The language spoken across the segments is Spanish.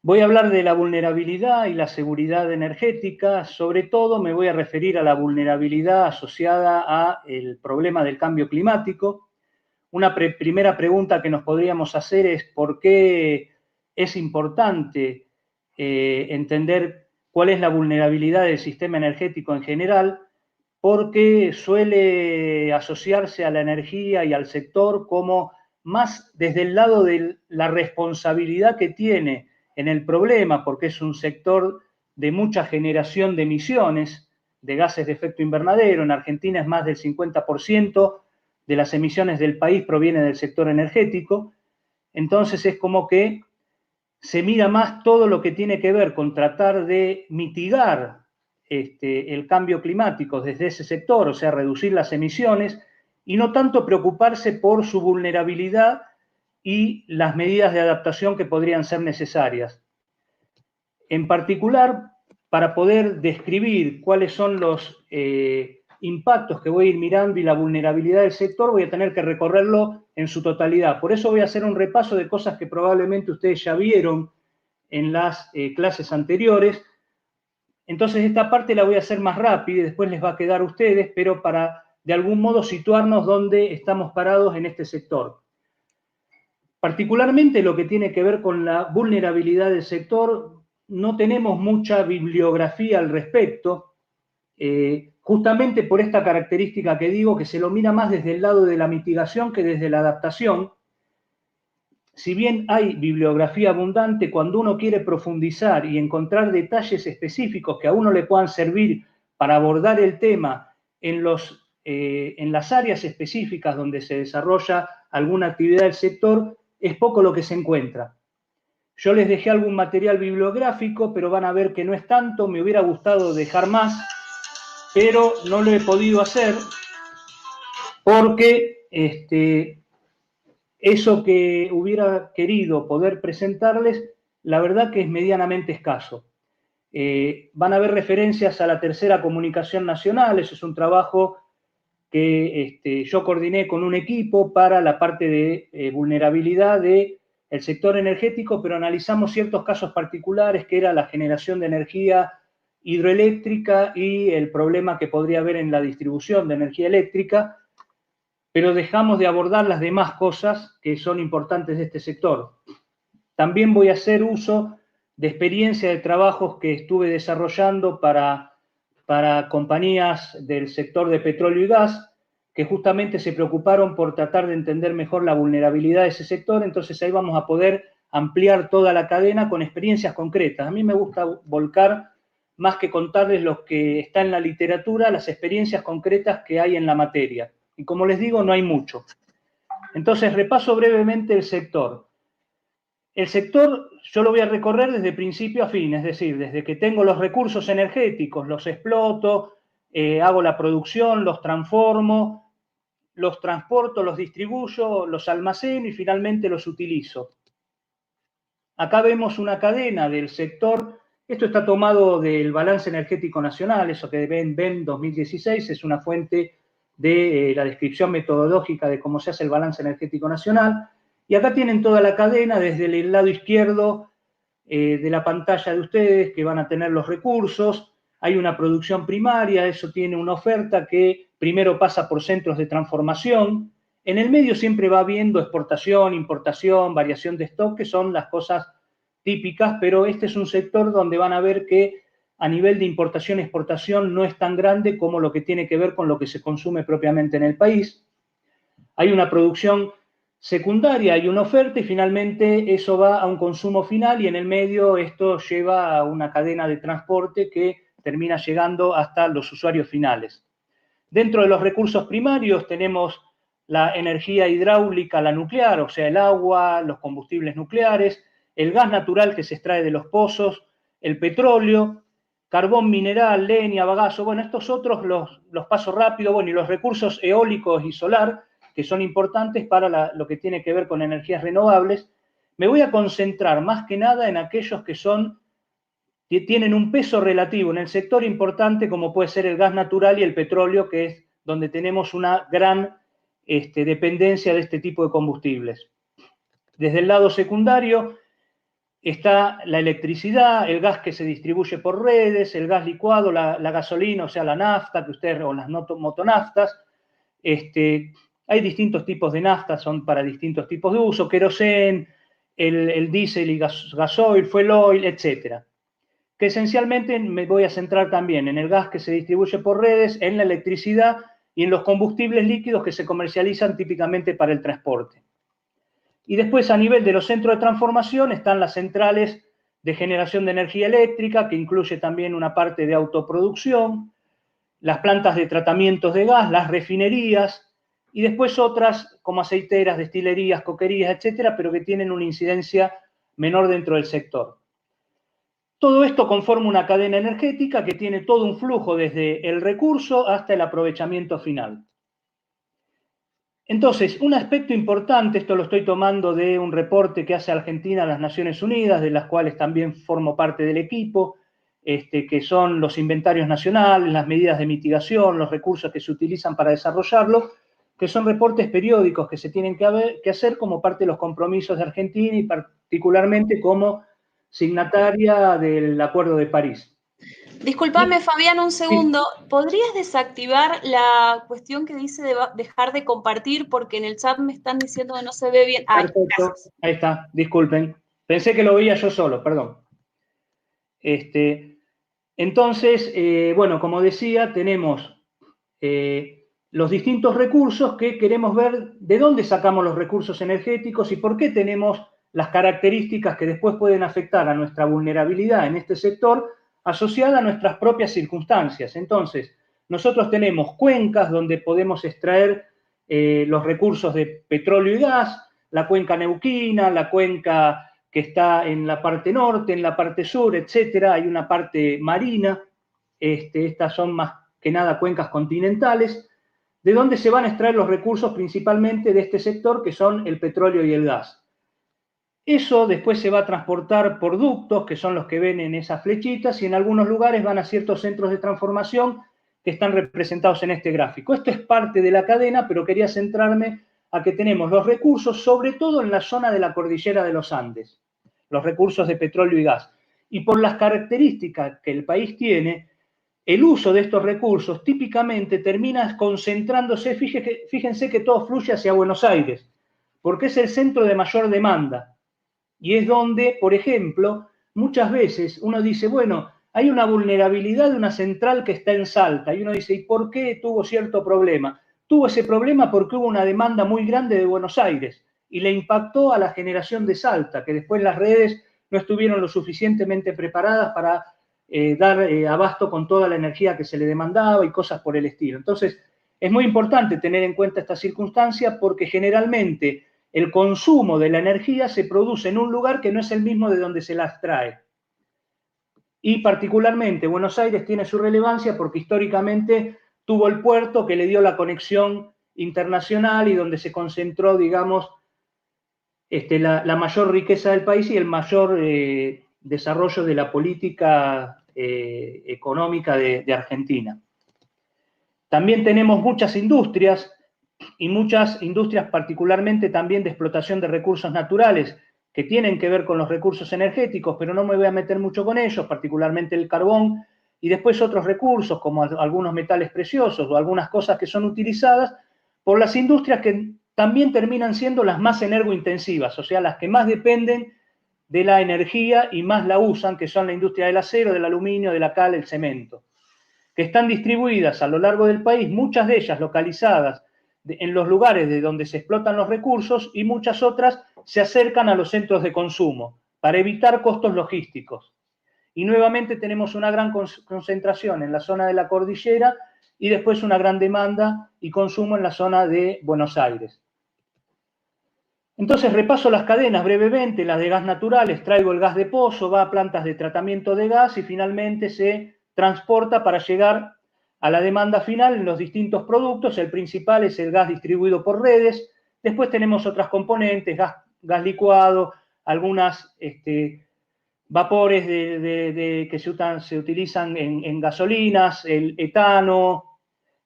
Voy a hablar de la vulnerabilidad y la seguridad energética. Sobre todo me voy a referir a la vulnerabilidad asociada al problema del cambio climático. Una primera pregunta que nos podríamos hacer es por qué es importante entender cuál es la vulnerabilidad del sistema energético en general, porque suele asociarse a la energía y al sector como más desde el lado de la responsabilidad que tiene en el problema, porque es un sector de mucha generación de emisiones de gases de efecto invernadero. En Argentina es más del 50% de las emisiones del país proviene del sector energético. Entonces es como que se mira más todo lo que tiene que ver con tratar de mitigar el cambio climático desde ese sector, o sea, reducir las emisiones, y no tanto preocuparse por su vulnerabilidad y las medidas de adaptación que podrían ser necesarias. En particular, para poder describir cuáles son los impactos que voy a ir mirando y la vulnerabilidad del sector, voy a tener que recorrerlo en su totalidad. Por eso voy a hacer un repaso de cosas que probablemente ustedes ya vieron en las clases anteriores. Entonces esta parte la voy a hacer más rápida y después les va a quedar a ustedes, pero para de algún modo situarnos donde estamos parados en este sector. Particularmente lo que tiene que ver con la vulnerabilidad del sector, no tenemos mucha bibliografía al respecto, justamente por esta característica que digo, que se lo mira más desde el lado de la mitigación que desde la adaptación. Si bien hay bibliografía abundante, cuando uno quiere profundizar y encontrar detalles específicos que a uno le puedan servir para abordar el tema en las áreas específicas donde se desarrolla alguna actividad del sector, es poco lo que se encuentra. Yo les dejé algún material bibliográfico, pero van a ver que no es tanto. Me hubiera gustado dejar más, pero no lo he podido hacer porque eso que hubiera querido poder presentarles, la verdad que es medianamente escaso. Van a ver referencias a la tercera comunicación nacional. Eso es un trabajo que yo coordiné con un equipo para la parte de vulnerabilidad del sector energético, pero analizamos ciertos casos particulares, que era la generación de energía hidroeléctrica y el problema que podría haber en la distribución de energía eléctrica, pero dejamos de abordar las demás cosas que son importantes de este sector. También voy a hacer uso de experiencia de trabajos que estuve desarrollando para compañías del sector de petróleo y gas, que justamente se preocuparon por tratar de entender mejor la vulnerabilidad de ese sector. Entonces ahí vamos a poder ampliar toda la cadena con experiencias concretas. A mí me gusta volcar, más que contarles lo que está en la literatura, las experiencias concretas que hay en la materia. Y como les digo, no hay mucho. Entonces repaso brevemente el sector. El sector yo lo voy a recorrer desde principio a fin, es decir, desde que tengo los recursos energéticos, los exploto, hago la producción, los transformo, los transporto, los distribuyo, los almaceno y finalmente los utilizo. Acá vemos una cadena del sector. Esto está tomado del Balance Energético Nacional, eso que ven 2016, es una fuente de la descripción metodológica de cómo se hace el Balance Energético Nacional. Y acá tienen toda la cadena desde el lado izquierdo de la pantalla de ustedes, que van a tener los recursos. Hay una producción primaria, eso tiene una oferta que primero pasa por centros de transformación. En el medio siempre va habiendo exportación, importación, variación de stock, que son las cosas típicas, pero este es un sector donde van a ver que a nivel de importación-exportación no es tan grande como lo que tiene que ver con lo que se consume propiamente en el país. Hay una producción secundaria, hay una oferta y finalmente eso va a un consumo final y en el medio esto lleva a una cadena de transporte que termina llegando hasta los usuarios finales. Dentro de los recursos primarios tenemos la energía hidráulica, la nuclear, o sea, el agua, los combustibles nucleares, el gas natural que se extrae de los pozos, el petróleo, carbón mineral, leña, bagazo. Bueno, estos otros los paso rápido. Bueno, y los recursos eólicos y solar, que son importantes para lo que tiene que ver con energías renovables. Me voy a concentrar más que nada en aquellos que tienen un peso relativo en el sector importante, como puede ser el gas natural y el petróleo, que es donde tenemos una gran dependencia de este tipo de combustibles. Desde el lado secundario, está la electricidad, el gas que se distribuye por redes, el gas licuado, la gasolina, o sea, la nafta, que ustedes, o las motonaftas. Hay distintos tipos de nafta, son para distintos tipos de uso, querosén, el diésel y gasoil, fuel oil, etc. Que esencialmente me voy a centrar también en el gas que se distribuye por redes, en la electricidad y en los combustibles líquidos que se comercializan típicamente para el transporte. Y después, a nivel de los centros de transformación, están las centrales de generación de energía eléctrica, que incluye también una parte de autoproducción, las plantas de tratamientos de gas, las refinerías, y después otras como aceiteras, destilerías, coquerías, etcétera, pero que tienen una incidencia menor dentro del sector. Todo esto conforma una cadena energética que tiene todo un flujo desde el recurso hasta el aprovechamiento final. Entonces, un aspecto importante, esto lo estoy tomando de un reporte que hace Argentina a las Naciones Unidas, de las cuales también formo parte del equipo, que son los inventarios nacionales, las medidas de mitigación, los recursos que se utilizan para desarrollarlo, que son reportes periódicos que se tienen que hacer como parte de los compromisos de Argentina y particularmente como signataria del Acuerdo de París. Disculpame, Fabián, un segundo. ¿Podrías desactivar la cuestión que dice de dejar de compartir? Porque en el chat me están diciendo que no se ve bien. Ay, Perfecto, gracias. ahí está, disculpen. Pensé que lo veía yo solo, perdón. Entonces, bueno, como decía, tenemos los distintos recursos que queremos ver de dónde sacamos los recursos energéticos y por qué tenemos las características que después pueden afectar a nuestra vulnerabilidad en este sector asociada a nuestras propias circunstancias. Entonces, nosotros tenemos cuencas donde podemos extraer los recursos de petróleo y gas, la cuenca neuquina, la cuenca que está en la parte norte, en la parte sur, etcétera. Hay una parte marina, estas son más que nada cuencas continentales, de donde se van a extraer los recursos principalmente de este sector, que son el petróleo y el gas. Eso después se va a transportar por ductos, que son los que ven en esas flechitas, y en algunos lugares van a ciertos centros de transformación que están representados en este gráfico. Esto es parte de la cadena, pero quería centrarme a que tenemos los recursos, sobre todo en la zona de la cordillera de los Andes, los recursos de petróleo y gas. Y por las características que el país tiene, el uso de estos recursos típicamente termina concentrándose, fíjense que todo fluye hacia Buenos Aires, porque es el centro de mayor demanda. Y es donde, por ejemplo, muchas veces uno dice, bueno, hay una vulnerabilidad de una central que está en Salta, y uno dice, ¿y por qué tuvo cierto problema? Tuvo ese problema porque hubo una demanda muy grande de Buenos Aires y le impactó a la generación de Salta, que después las redes no estuvieron lo suficientemente preparadas para dar abasto con toda la energía que se le demandaba y cosas por el estilo. Entonces, es muy importante tener en cuenta esta circunstancia porque generalmente el consumo de la energía se produce en un lugar que no es el mismo de donde se la extrae. Y particularmente Buenos Aires tiene su relevancia porque históricamente tuvo el puerto que le dio la conexión internacional y donde se concentró, digamos, la mayor riqueza del país y el mayor desarrollo de la política económica de Argentina. También tenemos muchas industrias y muchas industrias particularmente también de explotación de recursos naturales que tienen que ver con los recursos energéticos, pero no me voy a meter mucho con ellos, particularmente el carbón, y después otros recursos como algunos metales preciosos o algunas cosas que son utilizadas por las industrias que también terminan siendo las más energointensivas, o sea, las que más dependen de la energía y más la usan, que son la industria del acero, del aluminio, de la cal, el cemento, que están distribuidas a lo largo del país, muchas de ellas localizadas en los lugares de donde se explotan los recursos y muchas otras se acercan a los centros de consumo para evitar costos logísticos. Y nuevamente tenemos una gran concentración en la zona de la cordillera y después una gran demanda y consumo en la zona de Buenos Aires. Entonces repaso las cadenas brevemente, las de gas natural, extraigo el gas de pozo, va a plantas de tratamiento de gas y finalmente se transporta para llegar a la demanda final en los distintos productos. El principal es el gas distribuido por redes, después tenemos otras componentes, gas licuado, algunas vapores que se utilizan en gasolinas, el etano,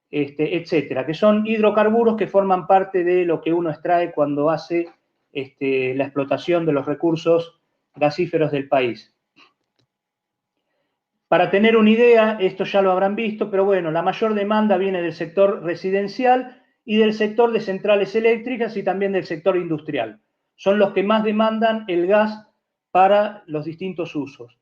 etcétera, que son hidrocarburos que forman parte de lo que uno extrae cuando hace la explotación de los recursos gasíferos del país. Para tener una idea, esto ya lo habrán visto, pero bueno, la mayor demanda viene del sector residencial y del sector de centrales eléctricas y también del sector industrial. Son los que más demandan el gas para los distintos usos.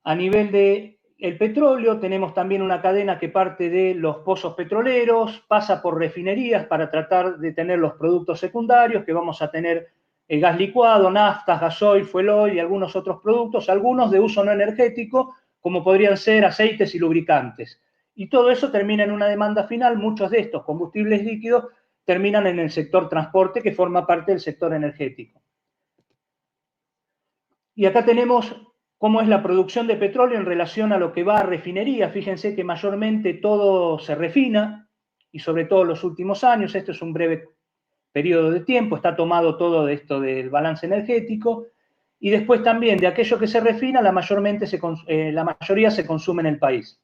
A nivel del petróleo, tenemos también una cadena que parte de los pozos petroleros, pasa por refinerías para tratar de tener los productos secundarios, que vamos a tener gas licuado, naftas, gasoil, fuel oil y algunos otros productos, algunos de uso no energético, como podrían ser aceites y lubricantes. Y todo eso termina en una demanda final. Muchos de estos combustibles líquidos terminan en el sector transporte, que forma parte del sector energético. Y acá tenemos cómo es la producción de petróleo en relación a lo que va a refinería. Fíjense que mayormente todo se refina, y sobre todo en los últimos años. Esto es un breve periodo de tiempo, está tomado todo de esto del balance energético. Y después también de aquello que se refina, la mayoría se consume en el país.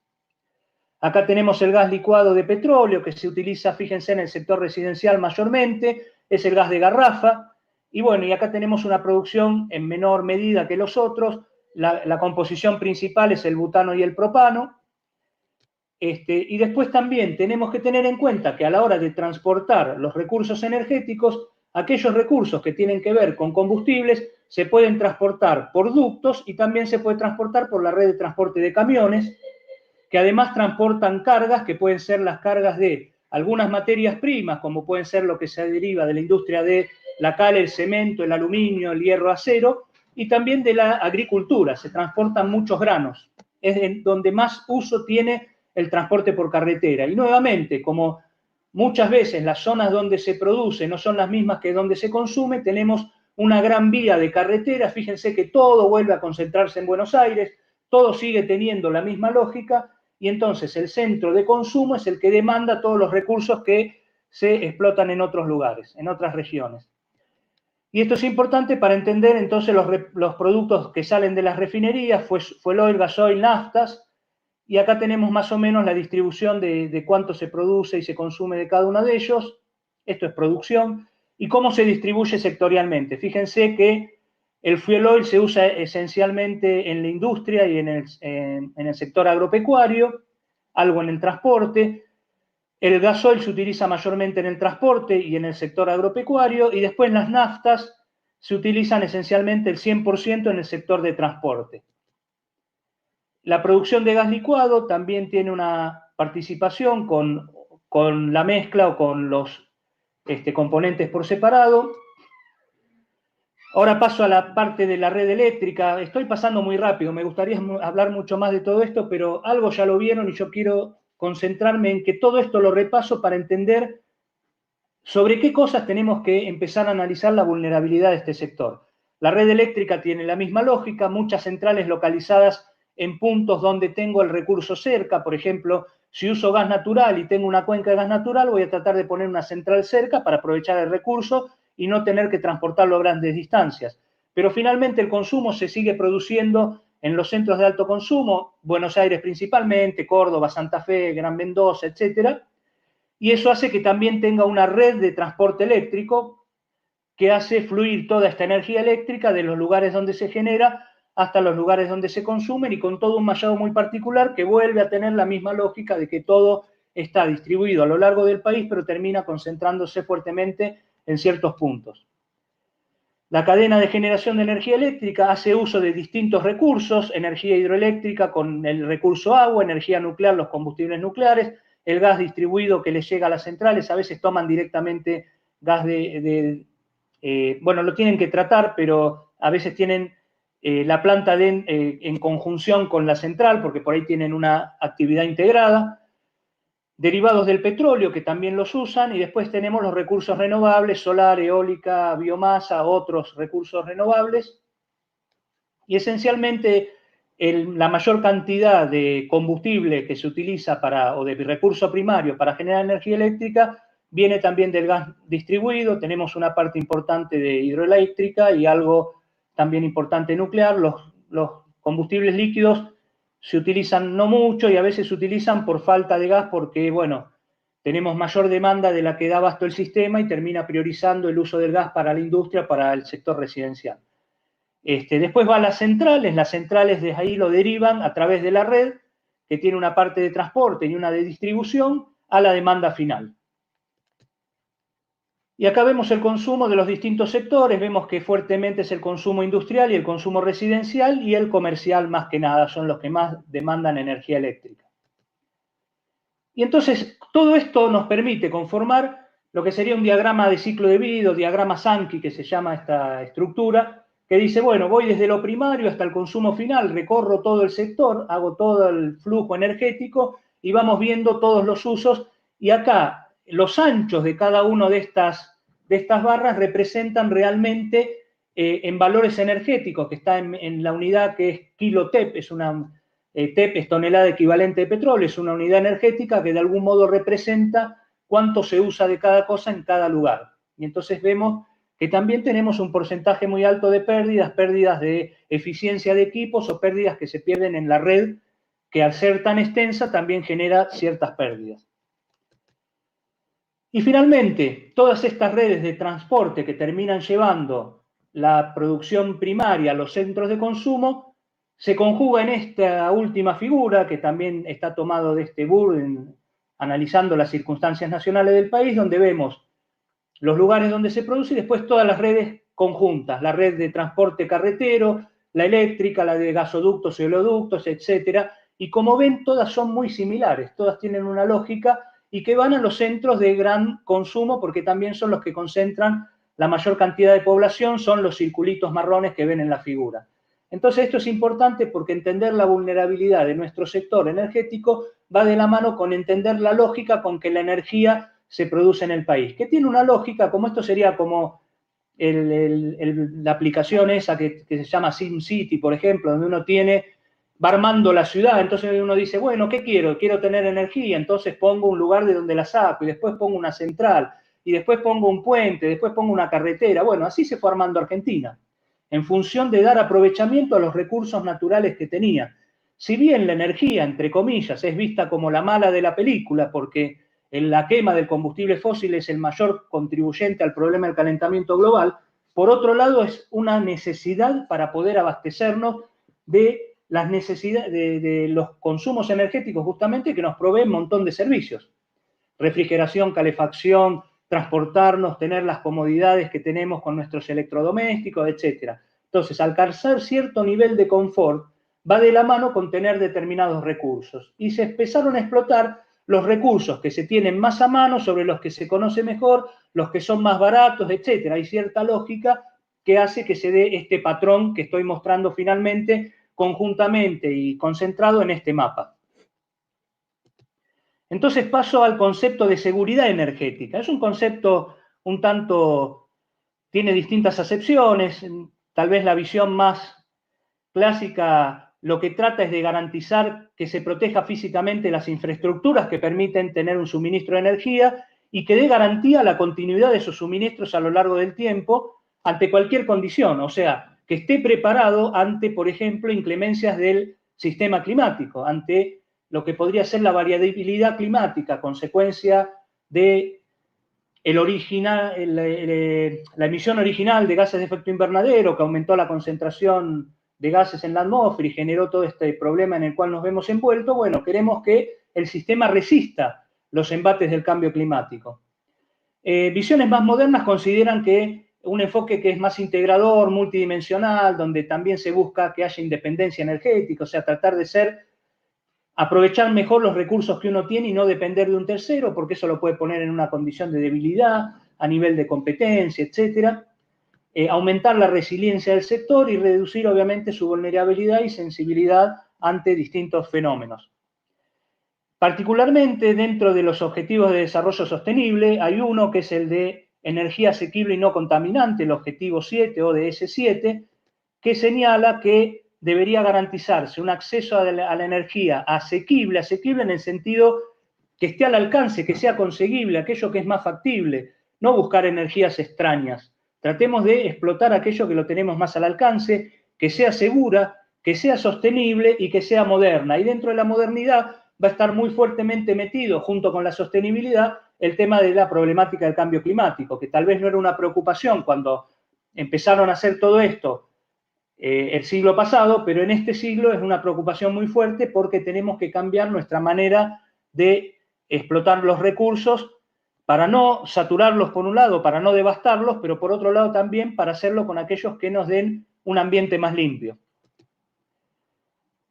Acá tenemos el gas licuado de petróleo que se utiliza, fíjense, en el sector residencial mayormente, es el gas de garrafa. Y bueno, y acá tenemos una producción en menor medida que los otros. La composición principal es el butano y el propano. Y después también tenemos que tener en cuenta que a la hora de transportar los recursos energéticos, aquellos recursos que tienen que ver con combustibles se pueden transportar por ductos y también se puede transportar por la red de transporte de camiones, que además transportan cargas que pueden ser las cargas de algunas materias primas, como pueden ser lo que se deriva de la industria de la cal, el cemento, el aluminio, el hierro, acero, y también de la agricultura. Se transportan muchos granos. Es donde más uso tiene el transporte por carretera. Y nuevamente, como muchas veces las zonas donde se produce no son las mismas que donde se consume, tenemos una gran vía de carretera. Fíjense que todo vuelve a concentrarse en Buenos Aires, todo sigue teniendo la misma lógica, y entonces el centro de consumo es el que demanda todos los recursos que se explotan en otros lugares, en otras regiones. Y esto es importante para entender entonces los productos que salen de las refinerías, fuel oil, gasoil, naftas, y acá tenemos más o menos la distribución de cuánto se produce y se consume de cada uno de ellos. Esto es producción. Y cómo se distribuye sectorialmente. Fíjense que el fuel oil se usa esencialmente en la industria y en el sector agropecuario, algo en el transporte. El gasoil se utiliza mayormente en el transporte y en el sector agropecuario, y después las naftas se utilizan esencialmente el 100% en el sector de transporte. La producción de gas licuado también tiene una participación con la mezcla o con los componentes por separado. Ahora paso a la parte de la red eléctrica. Estoy pasando muy rápido, me gustaría hablar mucho más de todo esto, pero algo ya lo vieron y yo quiero concentrarme en que todo esto lo repaso para entender sobre qué cosas tenemos que empezar a analizar la vulnerabilidad de este sector. La red eléctrica tiene la misma lógica, muchas centrales localizadas en puntos donde tengo el recurso cerca. Por ejemplo, si uso gas natural y tengo una cuenca de gas natural, voy a tratar de poner una central cerca para aprovechar el recurso y no tener que transportarlo a grandes distancias. Pero finalmente el consumo se sigue produciendo en los centros de alto consumo, Buenos Aires principalmente, Córdoba, Santa Fe, Gran Mendoza, etcétera, y eso hace que también tenga una red de transporte eléctrico que hace fluir toda esta energía eléctrica de los lugares donde se genera hasta los lugares donde se consumen, y con todo un mallado muy particular que vuelve a tener la misma lógica de que todo está distribuido a lo largo del país, pero termina concentrándose fuertemente en ciertos puntos. La cadena de generación de energía eléctrica hace uso de distintos recursos: energía hidroeléctrica con el recurso agua, energía nuclear, los combustibles nucleares, el gas distribuido que les llega a las centrales. A veces toman directamente gas bueno, lo tienen que tratar, pero a veces tienen la planta en conjunción con la central, porque por ahí tienen una actividad integrada. Derivados del petróleo, que también los usan, y después tenemos los recursos renovables: solar, eólica, biomasa, otros recursos renovables. Y esencialmente la mayor cantidad de combustible que se utiliza o de recurso primario para generar energía eléctrica viene también del gas distribuido. Tenemos una parte importante de hidroeléctrica y algo también importante nuclear. Los combustibles líquidos se utilizan no mucho, y a veces se utilizan por falta de gas porque, bueno, tenemos mayor demanda de la que da abasto el sistema y termina priorizando el uso del gas para la industria, para el sector residencial. Después va a las centrales de ahí lo derivan a través de la red, que tiene una parte de transporte y una de distribución, a la demanda final. Y acá vemos el consumo de los distintos sectores, vemos que fuertemente es el consumo industrial y el consumo residencial, y el comercial más que nada, son los que más demandan energía eléctrica. Y entonces todo esto nos permite conformar lo que sería un diagrama de ciclo de vida, o diagrama Sankey, que se llama esta estructura, que dice, bueno, voy desde lo primario hasta el consumo final, recorro todo el sector, hago todo el flujo energético y vamos viendo todos los usos, y acá los anchos de cada uno de estas barras representan realmente en valores energéticos, que está en la unidad que es kilotep, es una TEP es tonelada equivalente de petróleo, es una unidad energética que de algún modo representa cuánto se usa de cada cosa en cada lugar. Y entonces vemos que también tenemos un porcentaje muy alto de pérdidas de eficiencia de equipos o pérdidas que se pierden en la red, que al ser tan extensa también genera ciertas pérdidas. Y finalmente, todas estas redes de transporte que terminan llevando la producción primaria a los centros de consumo, se conjuga en esta última figura, que también está tomado de este BUR, analizando las circunstancias nacionales del país, donde vemos los lugares donde se produce y después todas las redes conjuntas, la red de transporte carretero, la eléctrica, la de gasoductos y oleoductos, etcétera. Y como ven, todas son muy similares, todas tienen una lógica y que van a los centros de gran consumo, porque también son los que concentran la mayor cantidad de población, son los circulitos marrones que ven en la figura. Entonces esto es importante porque entender la vulnerabilidad de nuestro sector energético va de la mano con entender la lógica con que la energía se produce en el país, que tiene una lógica, como esto sería como la aplicación esa que se llama SimCity, por ejemplo, donde uno va armando la ciudad, entonces uno dice, bueno, ¿qué quiero? Quiero tener energía, entonces pongo un lugar de donde la saco, y después pongo una central, y después pongo un puente, después pongo una carretera. Bueno, así se fue armando Argentina, en función de dar aprovechamiento a los recursos naturales que tenía. Si bien la energía, entre comillas, es vista como la mala de la película, porque la quema del combustible fósil es el mayor contribuyente al problema del calentamiento global, por otro lado es una necesidad para poder abastecernos de las necesidades de los consumos energéticos justamente que nos proveen un montón de servicios. Refrigeración, calefacción, transportarnos, tener las comodidades que tenemos con nuestros electrodomésticos, etc. Entonces, alcanzar cierto nivel de confort va de la mano con tener determinados recursos. Y se empezaron a explotar los recursos que se tienen más a mano, sobre los que se conoce mejor, los que son más baratos, etc. Hay cierta lógica que hace que se dé este patrón que estoy mostrando finalmente conjuntamente y concentrado en este mapa. Entonces paso al concepto de seguridad energética. Es un concepto un tanto, tiene distintas acepciones, tal vez la visión más clásica lo que trata es de garantizar que se proteja físicamente las infraestructuras que permiten tener un suministro de energía y que dé garantía a la continuidad de esos suministros a lo largo del tiempo ante cualquier condición, o sea, que esté preparado ante, por ejemplo, inclemencias del sistema climático, ante lo que podría ser la variabilidad climática, consecuencia de la emisión original de gases de efecto invernadero, que aumentó la concentración de gases en la atmósfera y generó todo este problema en el cual nos vemos envueltos. Bueno, queremos que el sistema resista los embates del cambio climático. Visiones más modernas consideran que un enfoque que es más integrador, multidimensional, donde también se busca que haya independencia energética, o sea, tratar de aprovechar mejor los recursos que uno tiene y no depender de un tercero, porque eso lo puede poner en una condición de debilidad a nivel de competencia, etc. Aumentar la resiliencia del sector y reducir, obviamente, su vulnerabilidad y sensibilidad ante distintos fenómenos. Particularmente dentro de los objetivos de desarrollo sostenible hay uno que es el de energía asequible y no contaminante, el objetivo 7 ODS 7, que señala que debería garantizarse un acceso a la energía asequible en el sentido que esté al alcance, que sea conseguible, aquello que es más factible, no buscar energías extrañas. Tratemos de explotar aquello que lo tenemos más al alcance, que sea segura, que sea sostenible y que sea moderna. Y dentro de la modernidad va a estar muy fuertemente metido, junto con la sostenibilidad, el tema de la problemática del cambio climático, que tal vez no era una preocupación cuando empezaron a hacer todo esto el siglo pasado, pero en este siglo es una preocupación muy fuerte porque tenemos que cambiar nuestra manera de explotar los recursos para no saturarlos por un lado, para no devastarlos, pero por otro lado también para hacerlo con aquellos que nos den un ambiente más limpio.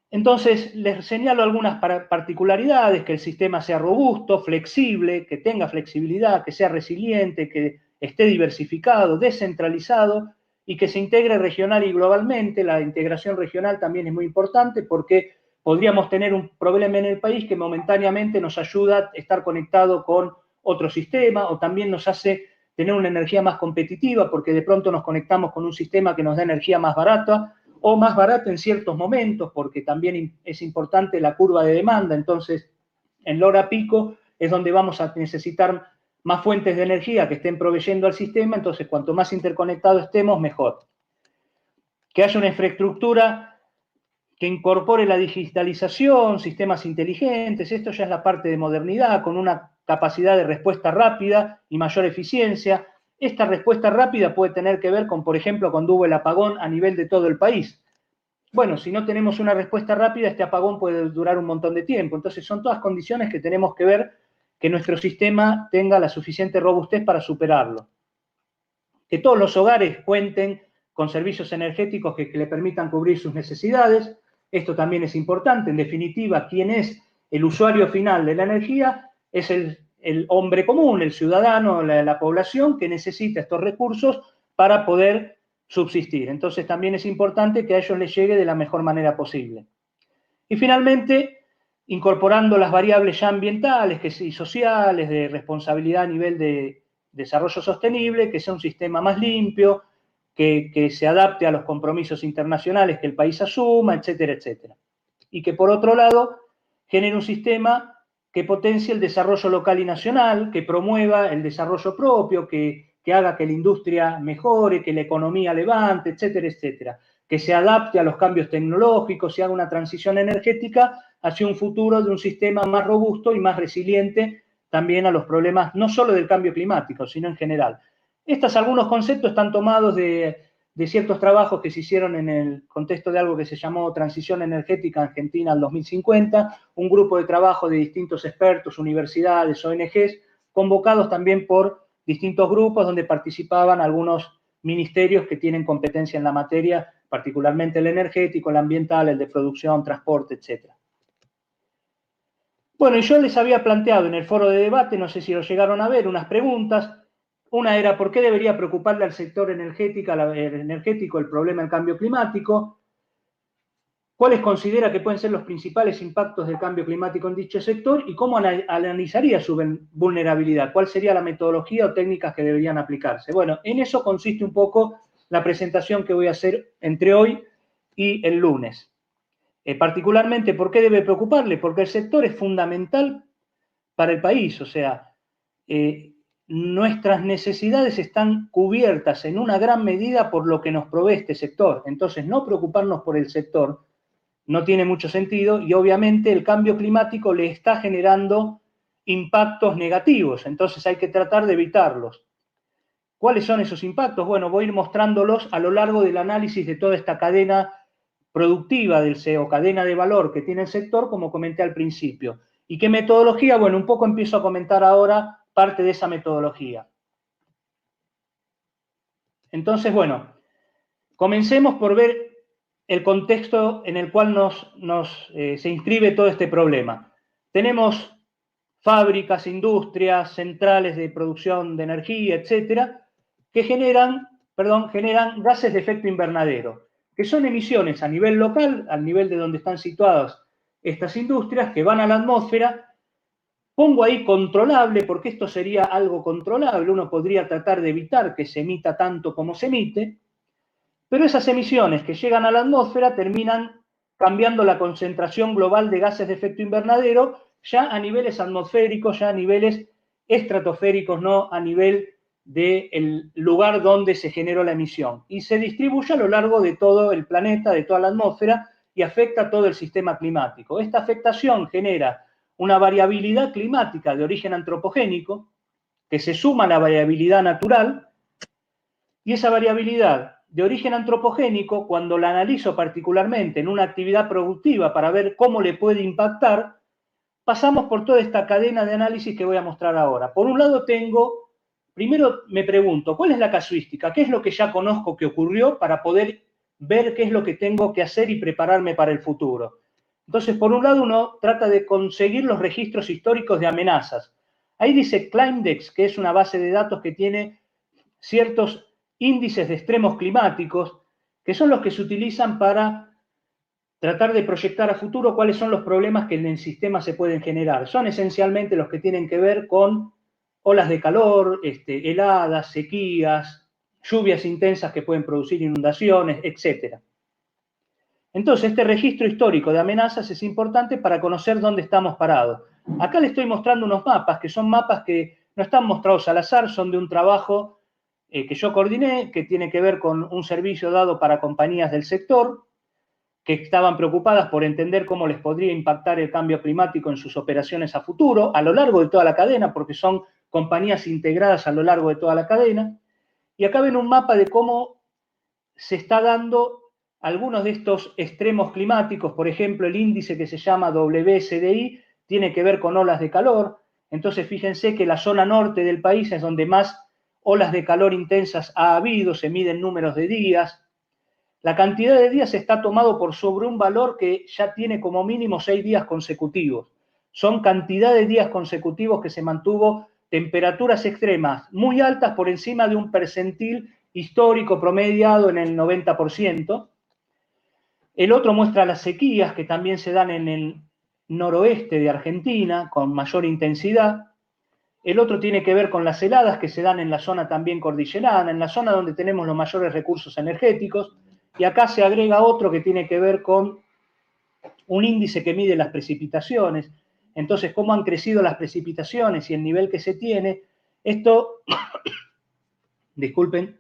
Entonces, les señalo algunas particularidades: que el sistema sea robusto, flexible, que tenga flexibilidad, que sea resiliente, que esté diversificado, descentralizado y que se integre regional y globalmente. La integración regional también es muy importante porque podríamos tener un problema en el país que momentáneamente nos ayuda a estar conectado con otro sistema, o también nos hace tener una energía más competitiva porque de pronto nos conectamos con un sistema que nos da energía más barata, o más barato en ciertos momentos, porque también es importante la curva de demanda. Entonces, en la hora pico es donde vamos a necesitar más fuentes de energía que estén proveyendo al sistema. Entonces, cuanto más interconectados estemos, mejor. Que haya una infraestructura que incorpore la digitalización, sistemas inteligentes. Esto ya es la parte de modernidad, con una capacidad de respuesta rápida y mayor eficiencia. Esta respuesta rápida puede tener que ver con, por ejemplo, cuando hubo el apagón a nivel de todo el país. Bueno, si no tenemos una respuesta rápida, este apagón puede durar un montón de tiempo. Entonces, son todas condiciones que tenemos que ver que nuestro sistema tenga la suficiente robustez para superarlo. Que todos los hogares cuenten con servicios energéticos que le permitan cubrir sus necesidades. Esto también es importante. En definitiva, ¿quién es el usuario final de la energía? Es el hombre común, el ciudadano, la población que necesita estos recursos para poder subsistir. Entonces también es importante que a ellos les llegue de la mejor manera posible. Y finalmente, incorporando las variables ya ambientales y sociales, de responsabilidad a nivel de desarrollo sostenible, que sea un sistema más limpio, que se adapte a los compromisos internacionales que el país asuma, etcétera, etcétera. Y que por otro lado genere un sistema que potencie el desarrollo local y nacional, que promueva el desarrollo propio, que haga que la industria mejore, que la economía levante, etcétera, etcétera. Que se adapte a los cambios tecnológicos y haga una transición energética hacia un futuro de un sistema más robusto y más resiliente también a los problemas no solo del cambio climático, sino en general. Algunos conceptos están tomados de ciertos trabajos que se hicieron en el contexto de algo que se llamó Transición Energética Argentina al 2050, un grupo de trabajo de distintos expertos, universidades, ONGs, convocados también por distintos grupos donde participaban algunos ministerios que tienen competencia en la materia, particularmente el energético, el ambiental, el de producción, transporte, etc. Bueno, y yo les había planteado en el foro de debate, no sé si lo llegaron a ver, unas preguntas. Una era: ¿por qué debería preocuparle al sector energético el problema del cambio climático? ¿Cuáles considera que pueden ser los principales impactos del cambio climático en dicho sector? ¿Y cómo analizaría su vulnerabilidad? ¿Cuál sería la metodología o técnicas que deberían aplicarse? Bueno, en eso consiste un poco la presentación que voy a hacer entre hoy y el lunes. Particularmente, ¿por qué debe preocuparle? Porque el sector es fundamental para el país. O sea, nuestras necesidades están cubiertas en una gran medida por lo que nos provee este sector. Entonces, no preocuparnos por el sector no tiene mucho sentido, y obviamente el cambio climático le está generando impactos negativos. Entonces hay que tratar de evitarlos. ¿Cuáles son esos impactos? Bueno, voy a ir mostrándolos a lo largo del análisis de toda esta cadena productiva del CEO, cadena de valor que tiene el sector, como comenté al principio. ¿Y qué metodología? Bueno, un poco empiezo a comentar ahora parte de esa metodología. Entonces, bueno, comencemos por ver el contexto en el cual se inscribe todo este problema. Tenemos fábricas, industrias, centrales de producción de energía, etcétera, que generan gases de efecto invernadero, que son emisiones a nivel local, al nivel de donde están situadas estas industrias, que van a la atmósfera. Pongo ahí controlable, porque esto sería algo controlable. Uno podría tratar de evitar que se emita tanto como se emite, pero esas emisiones que llegan a la atmósfera terminan cambiando la concentración global de gases de efecto invernadero ya a niveles atmosféricos, ya a niveles estratosféricos, no a nivel del lugar donde se generó la emisión. Y se distribuye a lo largo de todo el planeta, de toda la atmósfera, y afecta a todo el sistema climático. Esta afectación genera una variabilidad climática de origen antropogénico que se suma a la variabilidad natural, y esa variabilidad de origen antropogénico, cuando la analizo particularmente en una actividad productiva para ver cómo le puede impactar, pasamos por toda esta cadena de análisis que voy a mostrar ahora. Por un lado primero me pregunto, ¿cuál es la casuística? ¿Qué es lo que ya conozco que ocurrió para poder ver qué es lo que tengo que hacer y prepararme para el futuro? Entonces, por un lado, uno trata de conseguir los registros históricos de amenazas. Ahí dice Climadex, que es una base de datos que tiene ciertos índices de extremos climáticos, que son los que se utilizan para tratar de proyectar a futuro cuáles son los problemas que en el sistema se pueden generar. Son esencialmente los que tienen que ver con olas de calor, heladas, sequías, lluvias intensas que pueden producir inundaciones, etc. Entonces, este registro histórico de amenazas es importante para conocer dónde estamos parados. Acá le estoy mostrando unos mapas, que son mapas que no están mostrados al azar, son de un trabajo que yo coordiné, que tiene que ver con un servicio dado para compañías del sector, que estaban preocupadas por entender cómo les podría impactar el cambio climático en sus operaciones a futuro, a lo largo de toda la cadena, porque son compañías integradas a lo largo de toda la cadena. Y acá ven un mapa de cómo se está dando algunos de estos extremos climáticos. Por ejemplo, el índice que se llama WSDI tiene que ver con olas de calor. Entonces, fíjense que la zona norte del país es donde más olas de calor intensas ha habido, se miden números de días. La cantidad de días está tomado por sobre un valor que ya tiene como mínimo 6 días consecutivos. Son cantidad de días consecutivos que se mantuvo temperaturas extremas muy altas por encima de un percentil histórico promediado en el 90%. El otro muestra las sequías que también se dan en el noroeste de Argentina con mayor intensidad. El otro tiene que ver con las heladas que se dan en la zona también cordillerana, en la zona donde tenemos los mayores recursos energéticos. Y acá se agrega otro que tiene que ver con un índice que mide las precipitaciones. Entonces, cómo han crecido las precipitaciones y el nivel que se tiene. Esto, disculpen,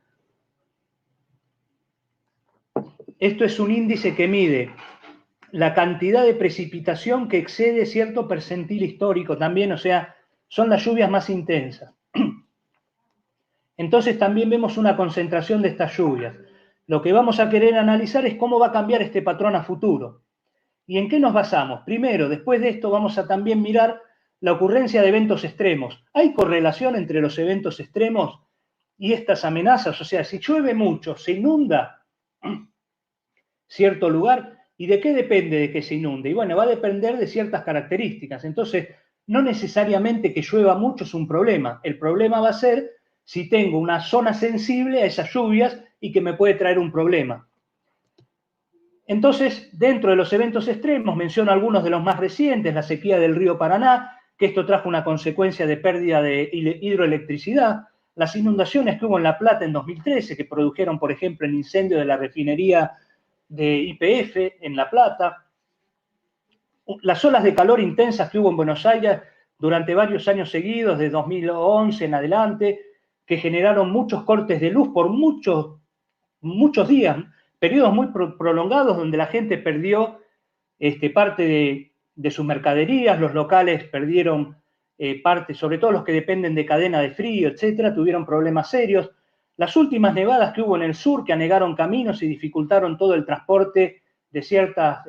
esto es un índice que mide la cantidad de precipitación que excede cierto percentil histórico también, o sea, son las lluvias más intensas. Entonces también vemos una concentración de estas lluvias. Lo que vamos a querer analizar es cómo va a cambiar este patrón a futuro. ¿Y en qué nos basamos? Primero, después de esto vamos a también mirar la ocurrencia de eventos extremos. ¿Hay correlación entre los eventos extremos y estas amenazas? O sea, si llueve mucho, ¿se inunda cierto lugar? ¿Y de qué depende de que se inunde? Y bueno, va a depender de ciertas características. Entonces, no necesariamente que llueva mucho es un problema. El problema va a ser si tengo una zona sensible a esas lluvias y que me puede traer un problema. Entonces, dentro de los eventos extremos, menciono algunos de los más recientes, la sequía del río Paraná, que esto trajo una consecuencia de pérdida de hidroelectricidad, las inundaciones que hubo en La Plata en 2013, que produjeron, por ejemplo, el incendio de la refinería de YPF en La Plata, las olas de calor intensas que hubo en Buenos Aires durante varios años seguidos, de 2011 en adelante, que generaron muchos cortes de luz por muchos días, periodos muy prolongados donde la gente perdió parte de sus mercaderías, los locales perdieron parte, sobre todo los que dependen de cadena de frío, etcétera, tuvieron problemas serios. Las últimas nevadas que hubo en el sur, que anegaron caminos y dificultaron todo el transporte de ciertas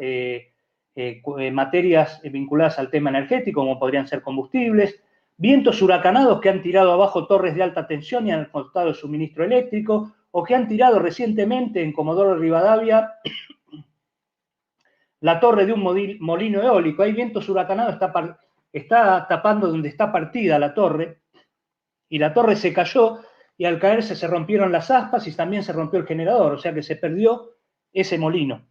materias vinculadas al tema energético, como podrían ser combustibles, vientos huracanados que han tirado abajo torres de alta tensión y han cortado el suministro eléctrico, o que han tirado recientemente en Comodoro Rivadavia la torre de un molino eólico. Hay vientos huracanados, está tapando donde está partida la torre, y la torre se cayó, y al caerse se rompieron las aspas y también se rompió el generador, o sea que se perdió ese molino.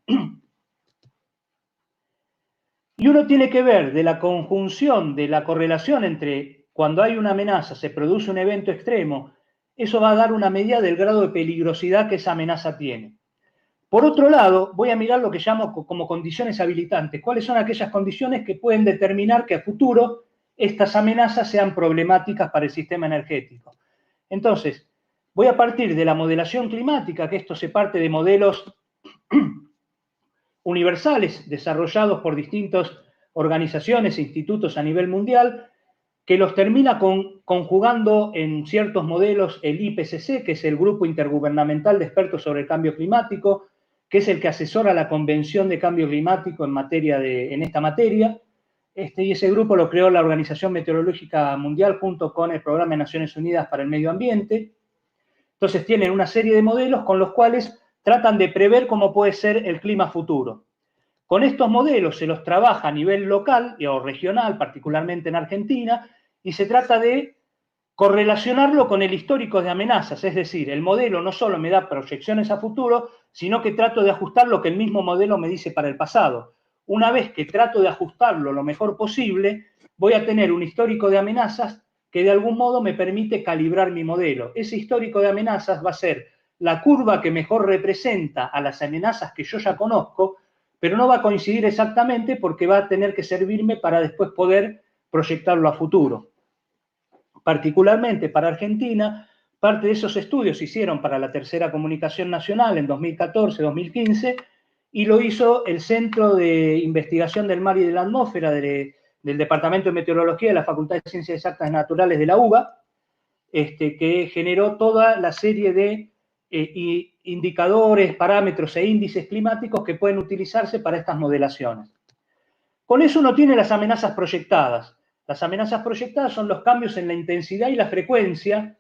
Y uno tiene que ver de la conjunción, de la correlación entre cuando hay una amenaza, se produce un evento extremo, eso va a dar una medida del grado de peligrosidad que esa amenaza tiene. Por otro lado, voy a mirar lo que llamo como condiciones habilitantes. ¿Cuáles son aquellas condiciones que pueden determinar que a futuro estas amenazas sean problemáticas para el sistema energético? Entonces, voy a partir de la modelación climática, que esto se parte de modelos universales desarrollados por distintas organizaciones e institutos a nivel mundial, que los termina conjugando en ciertos modelos el IPCC, que es el Grupo Intergubernamental de Expertos sobre el Cambio Climático, que es el que asesora la Convención de Cambio Climático en esta materia. Y ese grupo lo creó la Organización Meteorológica Mundial junto con el Programa de Naciones Unidas para el Medio Ambiente. Entonces tienen una serie de modelos con los cuales tratan de prever cómo puede ser el clima futuro. Con estos modelos se los trabaja a nivel local o regional, particularmente en Argentina, y se trata de correlacionarlo con el histórico de amenazas, es decir, el modelo no solo me da proyecciones a futuro, sino que trato de ajustar lo que el mismo modelo me dice para el pasado. Una vez que trato de ajustarlo lo mejor posible, voy a tener un histórico de amenazas que de algún modo me permite calibrar mi modelo. Ese histórico de amenazas va a ser la curva que mejor representa a las amenazas que yo ya conozco, pero no va a coincidir exactamente porque va a tener que servirme para después poder proyectarlo a futuro. Particularmente para Argentina, parte de esos estudios se hicieron para la tercera comunicación nacional en 2014-2015 y lo hizo el Centro de Investigación del Mar y de la Atmósfera del Departamento de Meteorología de la Facultad de Ciencias Exactas y Naturales de la UBA, que generó toda la serie de indicadores, parámetros e índices climáticos que pueden utilizarse para estas modelaciones. Con eso uno tiene las amenazas proyectadas. Las amenazas proyectadas son los cambios en la intensidad y la frecuencia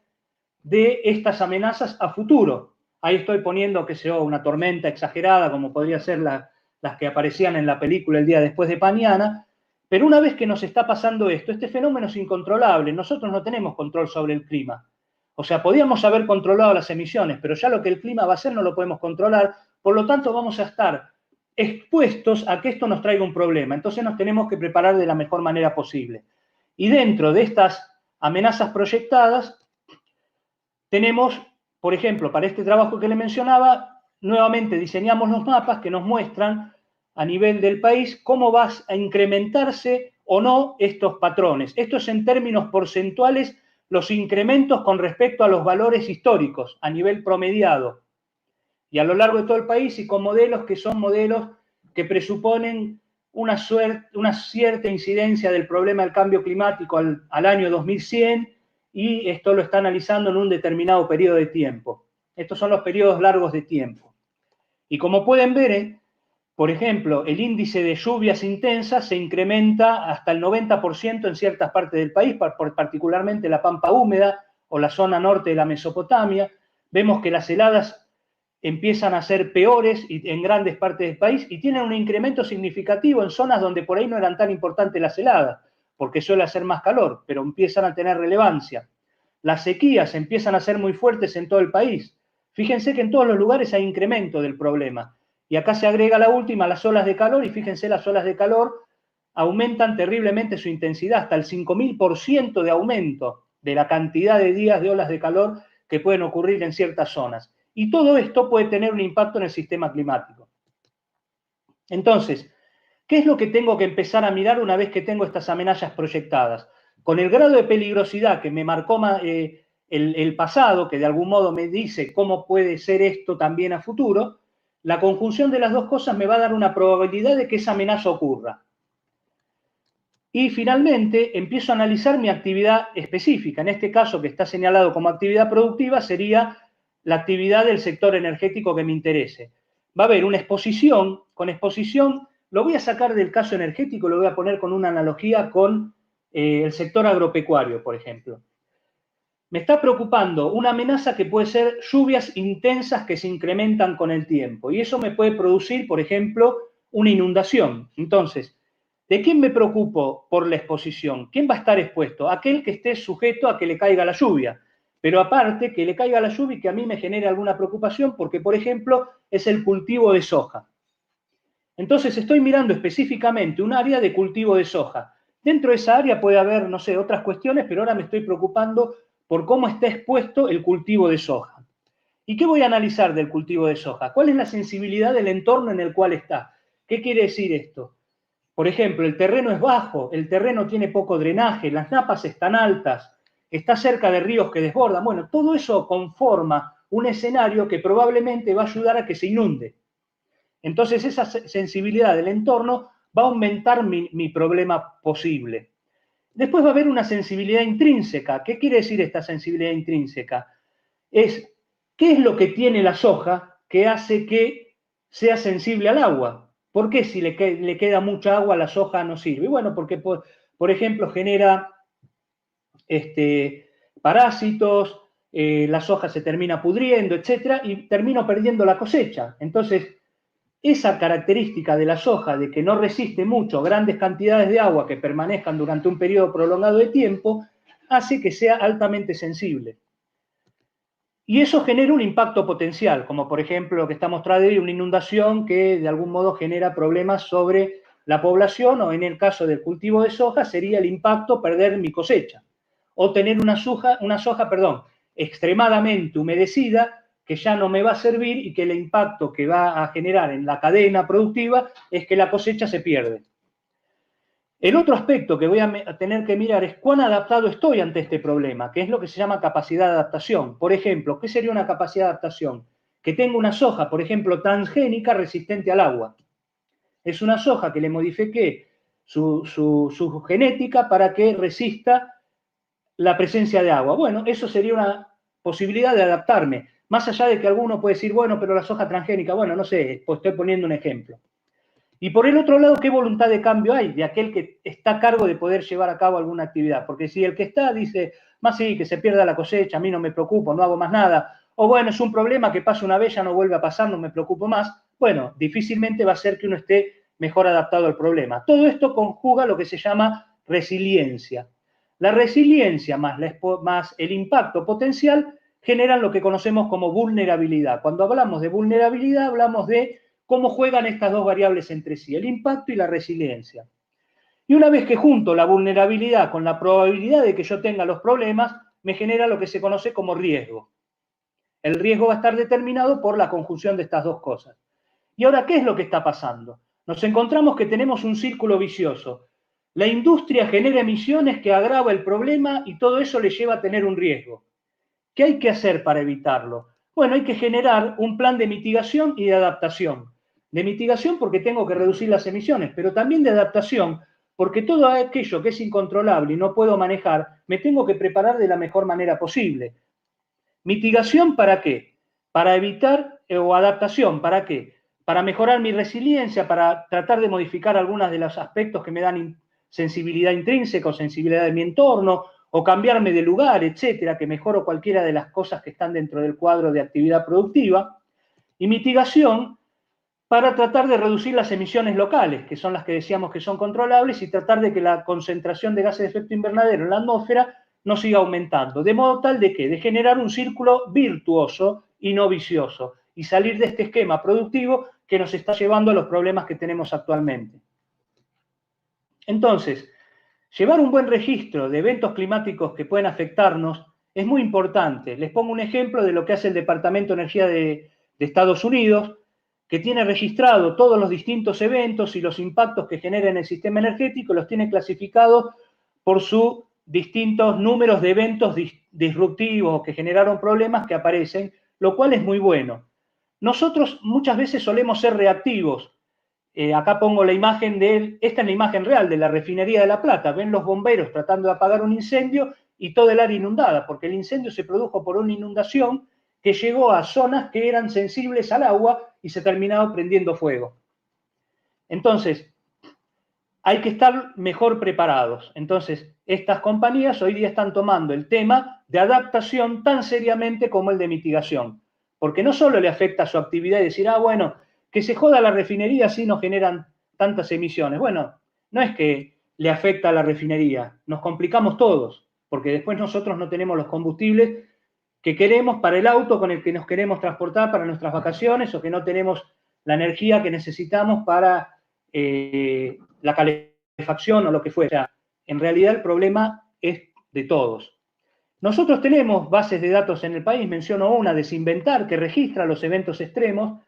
de estas amenazas a futuro. Ahí estoy poniendo, que sea una tormenta exagerada, como podría ser las que aparecían en la película El día después de mañana, pero una vez que nos está pasando esto, este fenómeno es incontrolable. Nosotros no tenemos control sobre el clima. O sea, podíamos haber controlado las emisiones, pero ya lo que el clima va a hacer no lo podemos controlar, por lo tanto vamos a estar expuestos a que esto nos traiga un problema. Entonces nos tenemos que preparar de la mejor manera posible. Y dentro de estas amenazas proyectadas, tenemos, por ejemplo, para este trabajo que le mencionaba, nuevamente diseñamos los mapas que nos muestran a nivel del país cómo va a incrementarse o no estos patrones. Esto es en términos porcentuales los incrementos con respecto a los valores históricos a nivel promediado y a lo largo de todo el país y con modelos que son modelos que presuponen una cierta incidencia del problema del cambio climático al año 2100 y esto lo está analizando en un determinado periodo de tiempo. Estos son los periodos largos de tiempo. Y como pueden ver, por ejemplo, el índice de lluvias intensas se incrementa hasta el 90% en ciertas partes del país, particularmente la pampa húmeda o la zona norte de la Mesopotamia. Vemos que las heladas empiezan a ser peores en grandes partes del país y tienen un incremento significativo en zonas donde por ahí no eran tan importantes las heladas, porque suele hacer más calor, pero empiezan a tener relevancia. Las sequías empiezan a ser muy fuertes en todo el país. Fíjense que en todos los lugares hay incremento del problema. Y acá se agrega la última, las olas de calor, y fíjense, las olas de calor aumentan terriblemente su intensidad, hasta el 5000% de aumento de la cantidad de días de olas de calor que pueden ocurrir en ciertas zonas. Y todo esto puede tener un impacto en el sistema climático. Entonces, ¿qué es lo que tengo que empezar a mirar una vez que tengo estas amenazas proyectadas? Con el grado de peligrosidad que me marcó el pasado, que de algún modo me dice cómo puede ser esto también a futuro, la conjunción de las dos cosas me va a dar una probabilidad de que esa amenaza ocurra. Y finalmente empiezo a analizar mi actividad específica. En este caso, que está señalado como actividad productiva, sería la actividad del sector energético que me interese. Va a haber una exposición. Con exposición lo voy a sacar del caso energético, lo voy a poner con una analogía con el sector agropecuario, por ejemplo. Me está preocupando una amenaza que puede ser lluvias intensas que se incrementan con el tiempo. Y eso me puede producir, por ejemplo, una inundación. Entonces, ¿de quién me preocupo por la exposición? ¿Quién va a estar expuesto? Aquel que esté sujeto a que le caiga la lluvia. Pero aparte, que le caiga la lluvia y que a mí me genere alguna preocupación porque, por ejemplo, es el cultivo de soja. Entonces, estoy mirando específicamente un área de cultivo de soja. Dentro de esa área puede haber, no sé, otras cuestiones, pero ahora me estoy preocupando por cómo está expuesto el cultivo de soja. ¿Y qué voy a analizar del cultivo de soja? ¿Cuál es la sensibilidad del entorno en el cual está? ¿Qué quiere decir esto? Por ejemplo, el terreno es bajo, el terreno tiene poco drenaje, las napas están altas, está cerca de ríos que desbordan. Bueno, todo eso conforma un escenario que probablemente va a ayudar a que se inunde. Entonces, esa sensibilidad del entorno va a aumentar mi problema posible. Después va a haber una sensibilidad intrínseca. ¿Qué quiere decir esta sensibilidad intrínseca? Es, ¿qué es lo que tiene la soja que hace que sea sensible al agua? ¿Por qué si le queda mucha agua la soja no sirve? Bueno, porque, por ejemplo, genera parásitos, la soja se termina pudriendo, etcétera, y termino perdiendo la cosecha. Entonces, esa característica de la soja de que no resiste mucho grandes cantidades de agua que permanezcan durante un periodo prolongado de tiempo, hace que sea altamente sensible. Y eso genera un impacto potencial, como por ejemplo lo que está mostrado ahí, una inundación que de algún modo genera problemas sobre la población, o en el caso del cultivo de soja sería el impacto perder mi cosecha, o tener una soja, extremadamente humedecida que ya no me va a servir y que el impacto que va a generar en la cadena productiva es que la cosecha se pierde. El otro aspecto que voy a tener que mirar es cuán adaptado estoy ante este problema, que es lo que se llama capacidad de adaptación. Por ejemplo, ¿qué sería una capacidad de adaptación? Que tengo una soja, por ejemplo, transgénica resistente al agua. Es una soja que le modifiqué su genética para que resista la presencia de agua. Bueno, eso sería una posibilidad de adaptarme. Más allá de que alguno puede decir, bueno, pero la soja transgénica, bueno, no sé, pues estoy poniendo un ejemplo. Y por el otro lado, ¿qué voluntad de cambio hay de aquel que está a cargo de poder llevar a cabo alguna actividad? Porque si el que está dice, más sí, que se pierda la cosecha, a mí no me preocupo, no hago más nada, o bueno, es un problema que pasa una vez, ya no vuelve a pasar, no me preocupo más, bueno, difícilmente va a ser que uno esté mejor adaptado al problema. Todo esto conjuga lo que se llama resiliencia. La resiliencia más el impacto potencial generan lo que conocemos como vulnerabilidad. Cuando hablamos de vulnerabilidad, hablamos de cómo juegan estas dos variables entre sí, el impacto y la resiliencia. Y una vez que junto la vulnerabilidad con la probabilidad de que yo tenga los problemas, me genera lo que se conoce como riesgo. El riesgo va a estar determinado por la conjunción de estas dos cosas. Y ahora, ¿qué es lo que está pasando? Nos encontramos que tenemos un círculo vicioso. La industria genera emisiones que agrava el problema y todo eso le lleva a tener un riesgo. ¿Qué hay que hacer para evitarlo? Bueno, hay que generar un plan de mitigación y de adaptación. De mitigación porque tengo que reducir las emisiones, pero también de adaptación porque todo aquello que es incontrolable y no puedo manejar, me tengo que preparar de la mejor manera posible. ¿Mitigación para qué? Para evitar, o adaptación, ¿para qué? Para mejorar mi resiliencia, para tratar de modificar algunos de los aspectos que me dan sensibilidad intrínseca o sensibilidad de mi entorno, o cambiarme de lugar, etcétera, que mejoro cualquiera de las cosas que están dentro del cuadro de actividad productiva. Y mitigación para tratar de reducir las emisiones locales, que son las que decíamos que son controlables, y tratar de que la concentración de gases de efecto invernadero en la atmósfera no siga aumentando, de modo tal de que de generar un círculo virtuoso y no vicioso, y salir de este esquema productivo que nos está llevando a los problemas que tenemos actualmente. Entonces, llevar un buen registro de eventos climáticos que pueden afectarnos es muy importante. Les pongo un ejemplo de lo que hace el Departamento de Energía de Estados Unidos, que tiene registrado todos los distintos eventos y los impactos que genera en el sistema energético, los tiene clasificados por sus distintos números de eventos disruptivos que generaron problemas que aparecen, lo cual es muy bueno. Nosotros muchas veces solemos ser reactivos. Acá pongo la imagen esta es la imagen real de la refinería de La Plata. Ven los bomberos tratando de apagar un incendio y todo el área inundada, porque el incendio se produjo por una inundación que llegó a zonas que eran sensibles al agua y se terminaba prendiendo fuego. Entonces, hay que estar mejor preparados. Entonces, estas compañías hoy día están tomando el tema de adaptación tan seriamente como el de mitigación, porque no solo le afecta a su actividad y decir, bueno, que se joda la refinería si no generan tantas emisiones. Bueno, no es que le afecta a la refinería, nos complicamos todos, porque después nosotros no tenemos los combustibles que queremos para el auto con el que nos queremos transportar para nuestras vacaciones, o que no tenemos la energía que necesitamos para la calefacción o lo que fuera. En realidad el problema es de todos. Nosotros tenemos bases de datos en el país, menciono una, Desinventar, que registra los eventos extremos,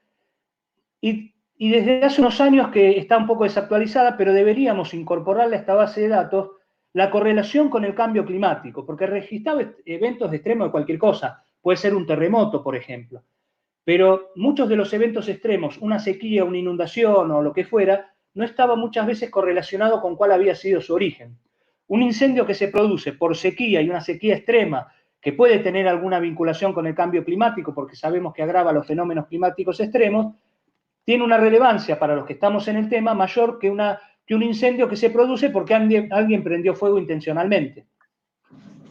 y desde hace unos años que está un poco desactualizada, pero deberíamos incorporarle a esta base de datos la correlación con el cambio climático, porque registraba eventos de extremo de cualquier cosa, puede ser un terremoto, por ejemplo, pero muchos de los eventos extremos, una sequía, una inundación o lo que fuera, no estaba muchas veces correlacionado con cuál había sido su origen. Un incendio que se produce por sequía y una sequía extrema, que puede tener alguna vinculación con el cambio climático, porque sabemos que agrava los fenómenos climáticos extremos, tiene una relevancia para los que estamos en el tema mayor que un incendio que se produce porque alguien prendió fuego intencionalmente.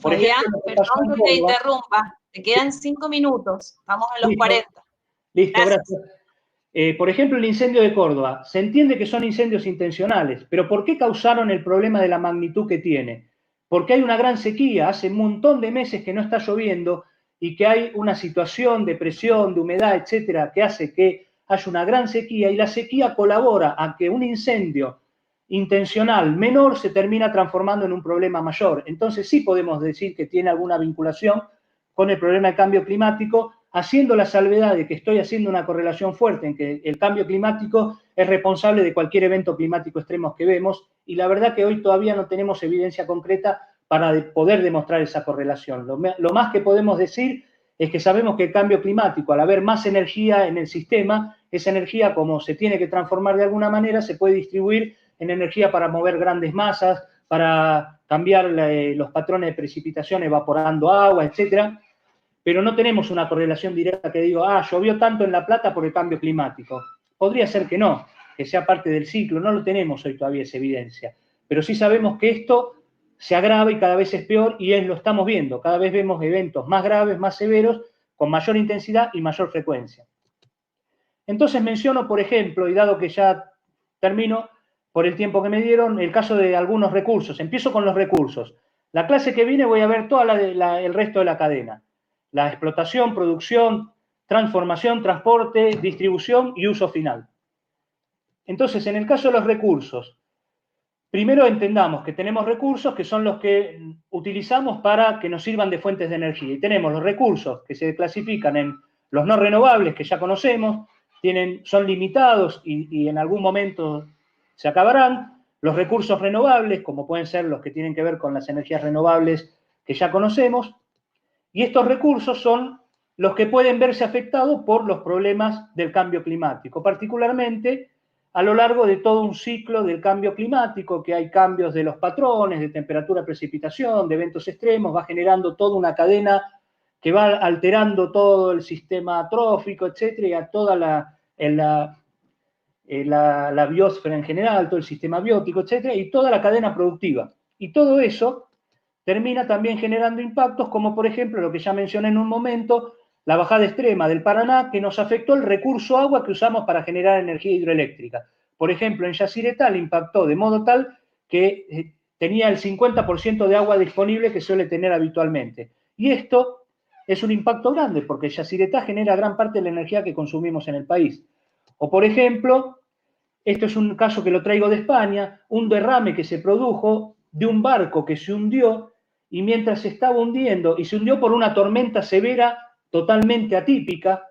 Por Fabián, ejemplo, perdón que te interrumpa, te quedan 5 minutos, estamos en los 40. Listo, gracias. Por ejemplo, el incendio de Córdoba. Se entiende que son incendios intencionales, pero ¿por qué causaron el problema de la magnitud que tiene? Porque hay una gran sequía, hace un montón de meses que no está lloviendo y que hay una situación de presión, de humedad, etcétera, que hace que haya una gran sequía, y la sequía colabora a que un incendio intencional menor se termina transformando en un problema mayor. Entonces sí podemos decir que tiene alguna vinculación con el problema del cambio climático, haciendo la salvedad de que estoy haciendo una correlación fuerte en que el cambio climático es responsable de cualquier evento climático extremo que vemos, y la verdad que hoy todavía no tenemos evidencia concreta para poder demostrar esa correlación. Lo más que podemos decir es que sabemos que el cambio climático, al haber más energía en el sistema, esa energía, como se tiene que transformar de alguna manera, se puede distribuir en energía para mover grandes masas, para cambiar los patrones de precipitación evaporando agua, etcétera. Pero no tenemos una correlación directa que diga, llovió tanto en La Plata por el cambio climático. Podría ser que no, que sea parte del ciclo, no lo tenemos hoy todavía esa evidencia. Pero sí sabemos que esto se agrava y cada vez es peor, y lo estamos viendo. Cada vez vemos eventos más graves, más severos, con mayor intensidad y mayor frecuencia. Entonces menciono, por ejemplo, y dado que ya termino por el tiempo que me dieron, el caso de algunos recursos. Empiezo con los recursos. La clase que viene voy a ver todo el resto de la cadena. La explotación, producción, transformación, transporte, distribución y uso final. Entonces, en el caso de los recursos, primero entendamos que tenemos recursos que son los que utilizamos para que nos sirvan de fuentes de energía. Y tenemos los recursos que se clasifican en los no renovables, que ya conocemos, son limitados y en algún momento se acabarán. Los recursos renovables, como pueden ser los que tienen que ver con las energías renovables que ya conocemos. Y estos recursos son los que pueden verse afectados por los problemas del cambio climático, particularmente a lo largo de todo un ciclo del cambio climático, que hay cambios de los patrones, de temperatura, precipitación, de eventos extremos, va generando toda una cadena que va alterando todo el sistema trófico, etcétera, y a toda la biosfera en general, todo el sistema biótico, etcétera, y toda la cadena productiva. Y todo eso termina también generando impactos, como por ejemplo lo que ya mencioné en un momento, la bajada extrema del Paraná, que nos afectó el recurso agua que usamos para generar energía hidroeléctrica. Por ejemplo, en Yacyretá le impactó de modo tal que tenía el 50% de agua disponible que suele tener habitualmente. Y esto es un impacto grande, porque Yacyretá genera gran parte de la energía que consumimos en el país. O por ejemplo, esto es un caso que lo traigo de España, un derrame que se produjo de un barco que se hundió, y mientras se estaba hundiendo, y se hundió por una tormenta severa totalmente atípica,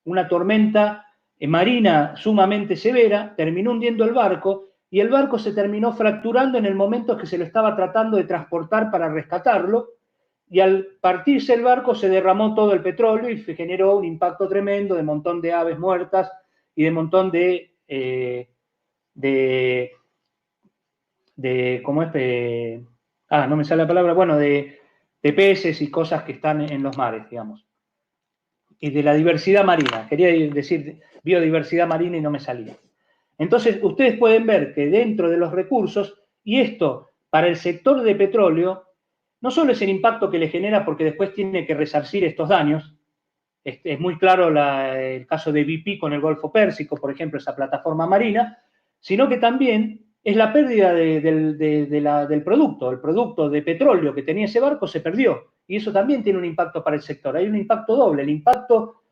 una tormenta marina sumamente severa, terminó hundiendo el barco, y el barco se terminó fracturando en el momento que se lo estaba tratando de transportar para rescatarlo, y al partirse el barco se derramó todo el petróleo y se generó un impacto tremendo de un montón de aves muertas y de un montón ¿cómo es? No me sale la palabra, bueno, de peces y cosas que están en los mares, digamos. Y de la diversidad marina, quería decir biodiversidad marina y no me salía. Entonces, ustedes pueden ver que dentro de los recursos, y esto para el sector de petróleo, no solo es el impacto que le genera porque después tiene que resarcir estos daños, es muy claro el caso de BP con el Golfo Pérsico, por ejemplo, esa plataforma marina, sino que también es la pérdida del producto. El producto de petróleo que tenía ese barco se perdió, y eso también tiene un impacto para el sector. Hay un impacto doble, el impacto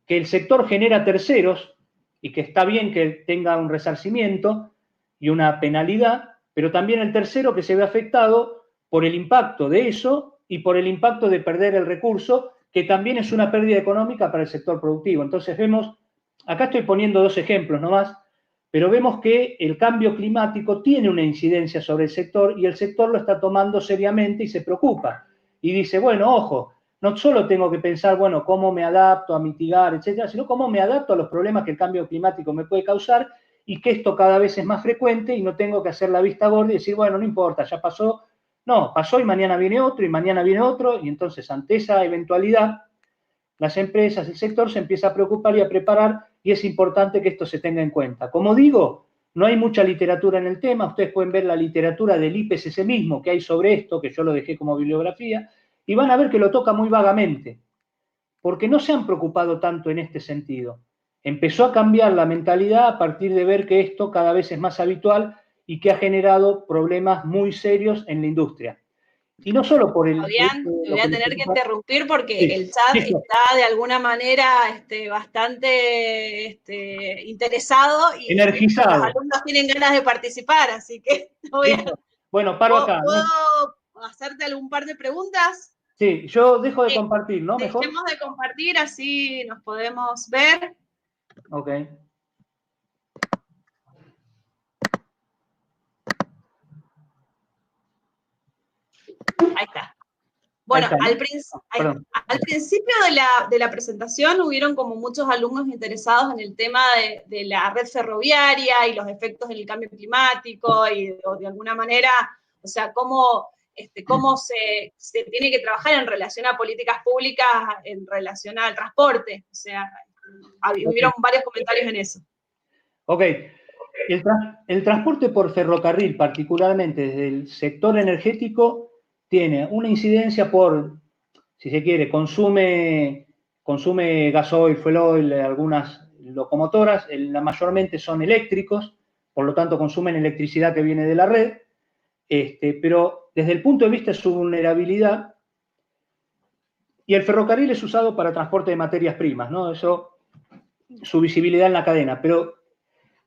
que el sector genera a terceros, y que está bien que tenga un resarcimiento y una penalidad, pero también el tercero que se ve afectado por el impacto de eso y por el impacto de perder el recurso, que también es una pérdida económica para el sector productivo. Entonces vemos, acá estoy poniendo 2 ejemplos nomás, pero vemos que el cambio climático tiene una incidencia sobre el sector, y el sector lo está tomando seriamente y se preocupa. Y dice, bueno, ojo, no solo tengo que pensar, bueno, cómo me adapto a mitigar, etcétera, sino cómo me adapto a los problemas que el cambio climático me puede causar, y que esto cada vez es más frecuente y no tengo que hacer la vista gorda y decir, bueno, no importa, ya pasó, No, pasó y mañana viene otro, y mañana viene otro, y entonces ante esa eventualidad, las empresas, el sector se empieza a preocupar y a preparar, y es importante que esto se tenga en cuenta. Como digo, no hay mucha literatura en el tema, ustedes pueden ver la literatura del IPCC mismo que hay sobre esto, que yo lo dejé como bibliografía, y van a ver que lo toca muy vagamente, porque no se han preocupado tanto en este sentido. Empezó a cambiar la mentalidad a partir de ver que esto cada vez es más habitual y que ha generado problemas muy serios en la industria. Y no solo por el Fabián, te voy a tener que interrumpir porque sí, el chat listo. está de alguna manera bastante interesado y los Energizado. alumnos tienen ganas de participar, así que bueno, paro acá. ¿Puedo hacerte algún par de preguntas? Sí, yo dejo de compartir, ¿no? Mejor. Dejemos de compartir, así nos podemos ver. Ok. Ahí está. Bueno, está, ¿no? al principio de la presentación hubieron como muchos alumnos interesados en el tema de la red ferroviaria y los efectos del cambio climático y o de alguna manera, o sea, cómo se tiene que trabajar en relación a políticas públicas, en relación al transporte. O sea, hubieron varios comentarios en eso. Ok. El transporte por ferrocarril, particularmente desde el sector energético, tiene una incidencia por, si se quiere, consume gasoil, fuel oil, algunas locomotoras, mayormente son eléctricos, por lo tanto consumen electricidad que viene de la red, pero desde el punto de vista de su vulnerabilidad, y el ferrocarril es usado para transporte de materias primas, ¿no? Eso, su visibilidad en la cadena, pero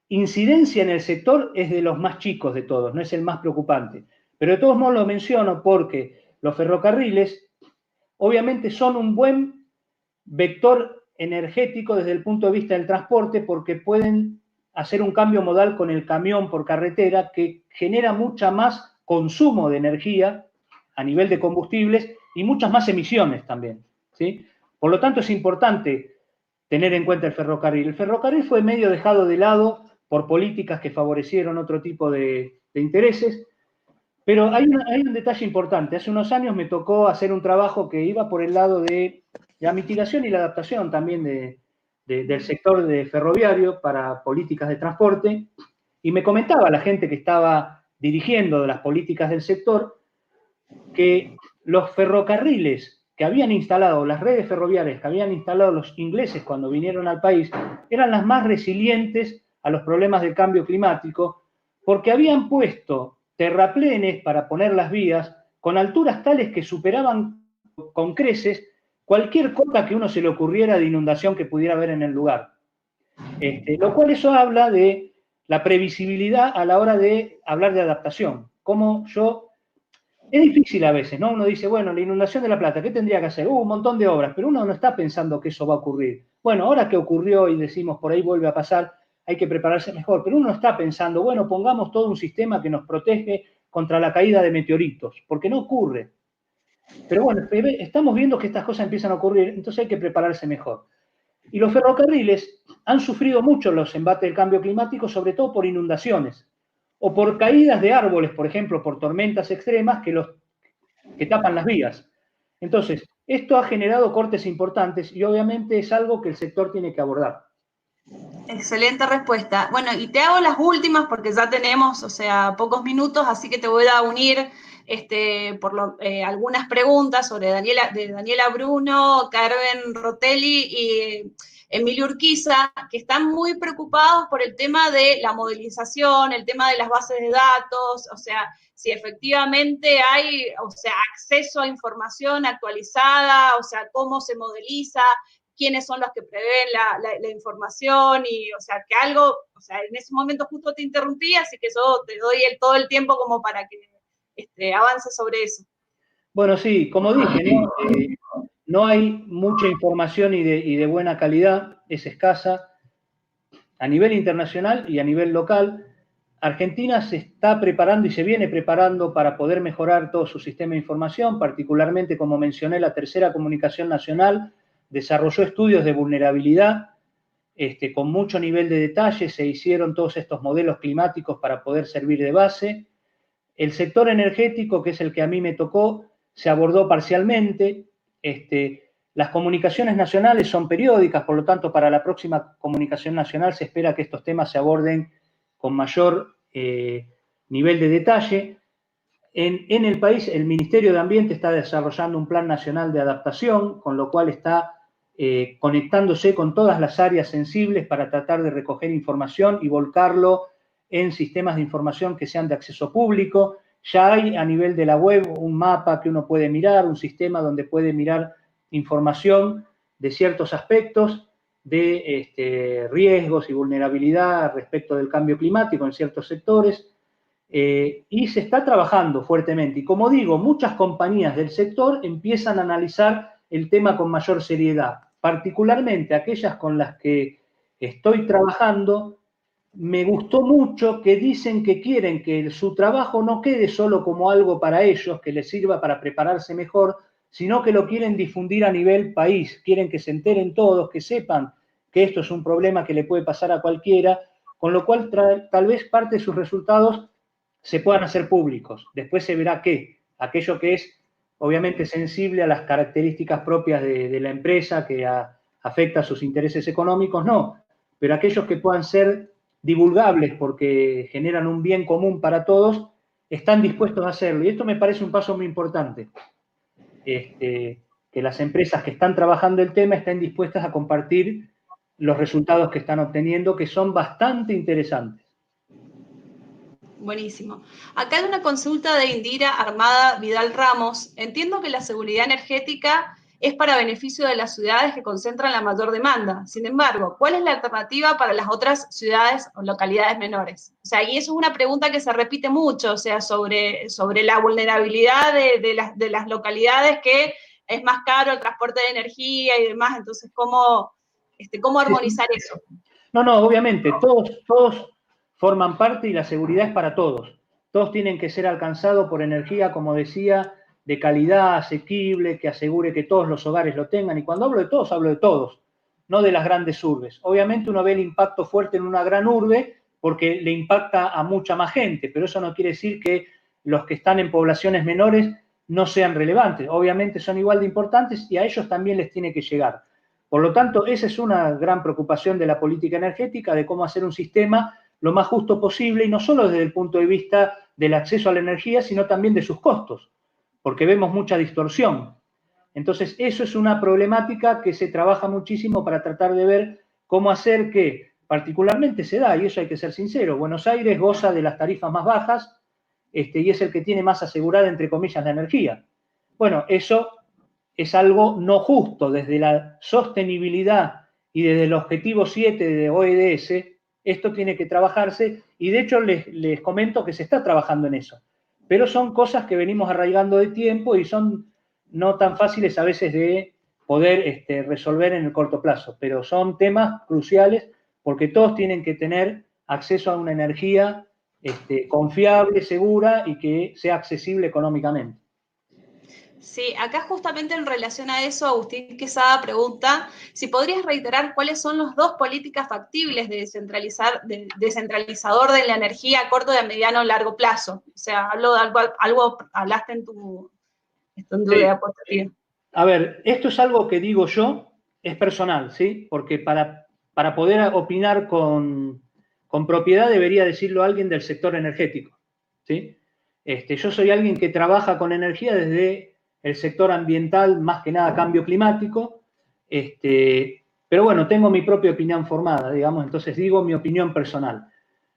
incidencia en el sector es de los más chicos de todos, no es el más preocupante. Pero de todos modos lo menciono porque los ferrocarriles obviamente son un buen vector energético desde el punto de vista del transporte porque pueden hacer un cambio modal con el camión por carretera que genera mucha más consumo de energía a nivel de combustibles y muchas más emisiones también, ¿sí? Por lo tanto es importante tener en cuenta el ferrocarril. El ferrocarril fue medio dejado de lado por políticas que favorecieron otro tipo de intereses, pero hay un detalle importante. Hace unos años me tocó hacer un trabajo que iba por el lado de la mitigación y la adaptación también del sector de ferroviario para políticas de transporte, y me comentaba la gente que estaba dirigiendo las políticas del sector que los ferrocarriles que habían instalado, las redes ferroviarias que habían instalado los ingleses cuando vinieron al país, eran las más resilientes a los problemas del cambio climático, porque habían puesto terraplenes para poner las vías con alturas tales que superaban con creces cualquier cosa que uno se le ocurriera de inundación que pudiera haber en el lugar. Lo cual eso habla de la previsibilidad a la hora de hablar de adaptación. Como es difícil a veces, ¿no? Uno dice, bueno, la inundación de La Plata, ¿qué tendría que hacer? Un montón de obras, pero uno no está pensando que eso va a ocurrir. Bueno, ahora que ocurrió y decimos por ahí vuelve a pasar, hay que prepararse mejor, pero uno no está pensando, bueno, pongamos todo un sistema que nos protege contra la caída de meteoritos, porque no ocurre. Pero bueno, estamos viendo que estas cosas empiezan a ocurrir, entonces hay que prepararse mejor. Y los ferrocarriles han sufrido mucho los embates del cambio climático, sobre todo por inundaciones o por caídas de árboles, por ejemplo, por tormentas extremas que tapan las vías. Entonces, esto ha generado cortes importantes y obviamente es algo que el sector tiene que abordar. Excelente respuesta. Bueno, y te hago las últimas porque ya tenemos, o sea, pocos minutos, así que te voy a unir algunas preguntas sobre Daniela Bruno, Carmen Rotelli y Emilio Urquiza, que están muy preocupados por el tema de la modelización, el tema de las bases de datos, o sea, si efectivamente hay, o sea, acceso a información actualizada, o sea, cómo se modeliza, quiénes son los que prevén la información y, o sea, que algo, o sea, en ese momento justo te interrumpí, así que yo te doy todo el tiempo como para que avance sobre eso. Bueno, sí, como dije, no hay mucha información y de buena calidad, es escasa a nivel internacional y a nivel local. Argentina se está preparando y se viene preparando para poder mejorar todo su sistema de información, particularmente, como mencioné, la Tercera Comunicación Nacional desarrolló estudios de vulnerabilidad con mucho nivel de detalle, se hicieron todos estos modelos climáticos para poder servir de base. El sector energético, que es el que a mí me tocó, se abordó parcialmente. Las comunicaciones nacionales son periódicas, por lo tanto, para la próxima comunicación nacional se espera que estos temas se aborden con mayor nivel de detalle. En el país, el Ministerio de Ambiente está desarrollando un plan nacional de adaptación, con lo cual está conectándose con todas las áreas sensibles para tratar de recoger información y volcarlo en sistemas de información que sean de acceso público. Ya hay a nivel de la web un mapa que uno puede mirar, un sistema donde puede mirar información de ciertos aspectos de riesgos y vulnerabilidad respecto del cambio climático en ciertos sectores. Y se está trabajando fuertemente. Y como digo, muchas compañías del sector empiezan a analizar el tema con mayor seriedad. Particularmente aquellas con las que estoy trabajando, me gustó mucho que dicen que quieren que su trabajo no quede solo como algo para ellos, que les sirva para prepararse mejor, sino que lo quieren difundir a nivel país. Quieren que se enteren todos, que sepan que esto es un problema que le puede pasar a cualquiera, con lo cual tal vez parte de sus resultados se puedan hacer públicos. Después se verá qué. Aquello que es obviamente sensible a las características propias de la empresa, que afecta a sus intereses económicos, no. Pero aquellos que puedan ser divulgables porque generan un bien común para todos, están dispuestos a hacerlo. Y esto me parece un paso muy importante. Que las empresas que están trabajando el tema estén dispuestas a compartir los resultados que están obteniendo, que son bastante interesantes. Buenísimo. Acá hay una consulta de Indira Armada Vidal Ramos. Entiendo que la seguridad energética es para beneficio de las ciudades que concentran la mayor demanda. Sin embargo, ¿cuál es la alternativa para las otras ciudades o localidades menores? O sea, y eso es una pregunta que se repite mucho, o sea, sobre la vulnerabilidad de las localidades, que es más caro el transporte de energía y demás. Entonces, ¿cómo armonizar eso? No, obviamente, todos forman parte y la seguridad es para todos. Todos tienen que ser alcanzados por energía, como decía, de calidad, asequible, que asegure que todos los hogares lo tengan. Y cuando hablo de todos, no de las grandes urbes. Obviamente uno ve el impacto fuerte en una gran urbe porque le impacta a mucha más gente, pero eso no quiere decir que los que están en poblaciones menores no sean relevantes. Obviamente son igual de importantes y a ellos también les tiene que llegar. Por lo tanto, esa es una gran preocupación de la política energética, de cómo hacer un sistema lo más justo posible, y no solo desde el punto de vista del acceso a la energía, sino también de sus costos, porque vemos mucha distorsión. Entonces, eso es una problemática que se trabaja muchísimo para tratar de ver cómo hacer que, particularmente se da, y eso hay que ser sincero, Buenos Aires goza de las tarifas más bajas, y es el que tiene más asegurada, entre comillas, la energía. Bueno, eso es algo no justo. Desde la sostenibilidad y desde el objetivo 7 de ODS, esto tiene que trabajarse, y de hecho les comento que se está trabajando en eso. Pero son cosas que venimos arraigando de tiempo y son no tan fáciles a veces de poder resolver en el corto plazo, pero son temas cruciales porque todos tienen que tener acceso a una energía confiable, segura y que sea accesible económicamente. Sí, acá justamente en relación a eso, Agustín Quesada pregunta si podrías reiterar cuáles son las dos políticas factibles de descentralizador de la energía a corto, de mediano o largo plazo. O sea, algo hablaste en tu diapositiva. A ver, esto es algo que digo yo, es personal, ¿sí? Porque para poder opinar con propiedad debería decirlo alguien del sector energético, ¿sí? Yo soy alguien que trabaja con energía desde el sector ambiental, más que nada cambio climático, pero bueno, tengo mi propia opinión formada, digamos, entonces digo mi opinión personal.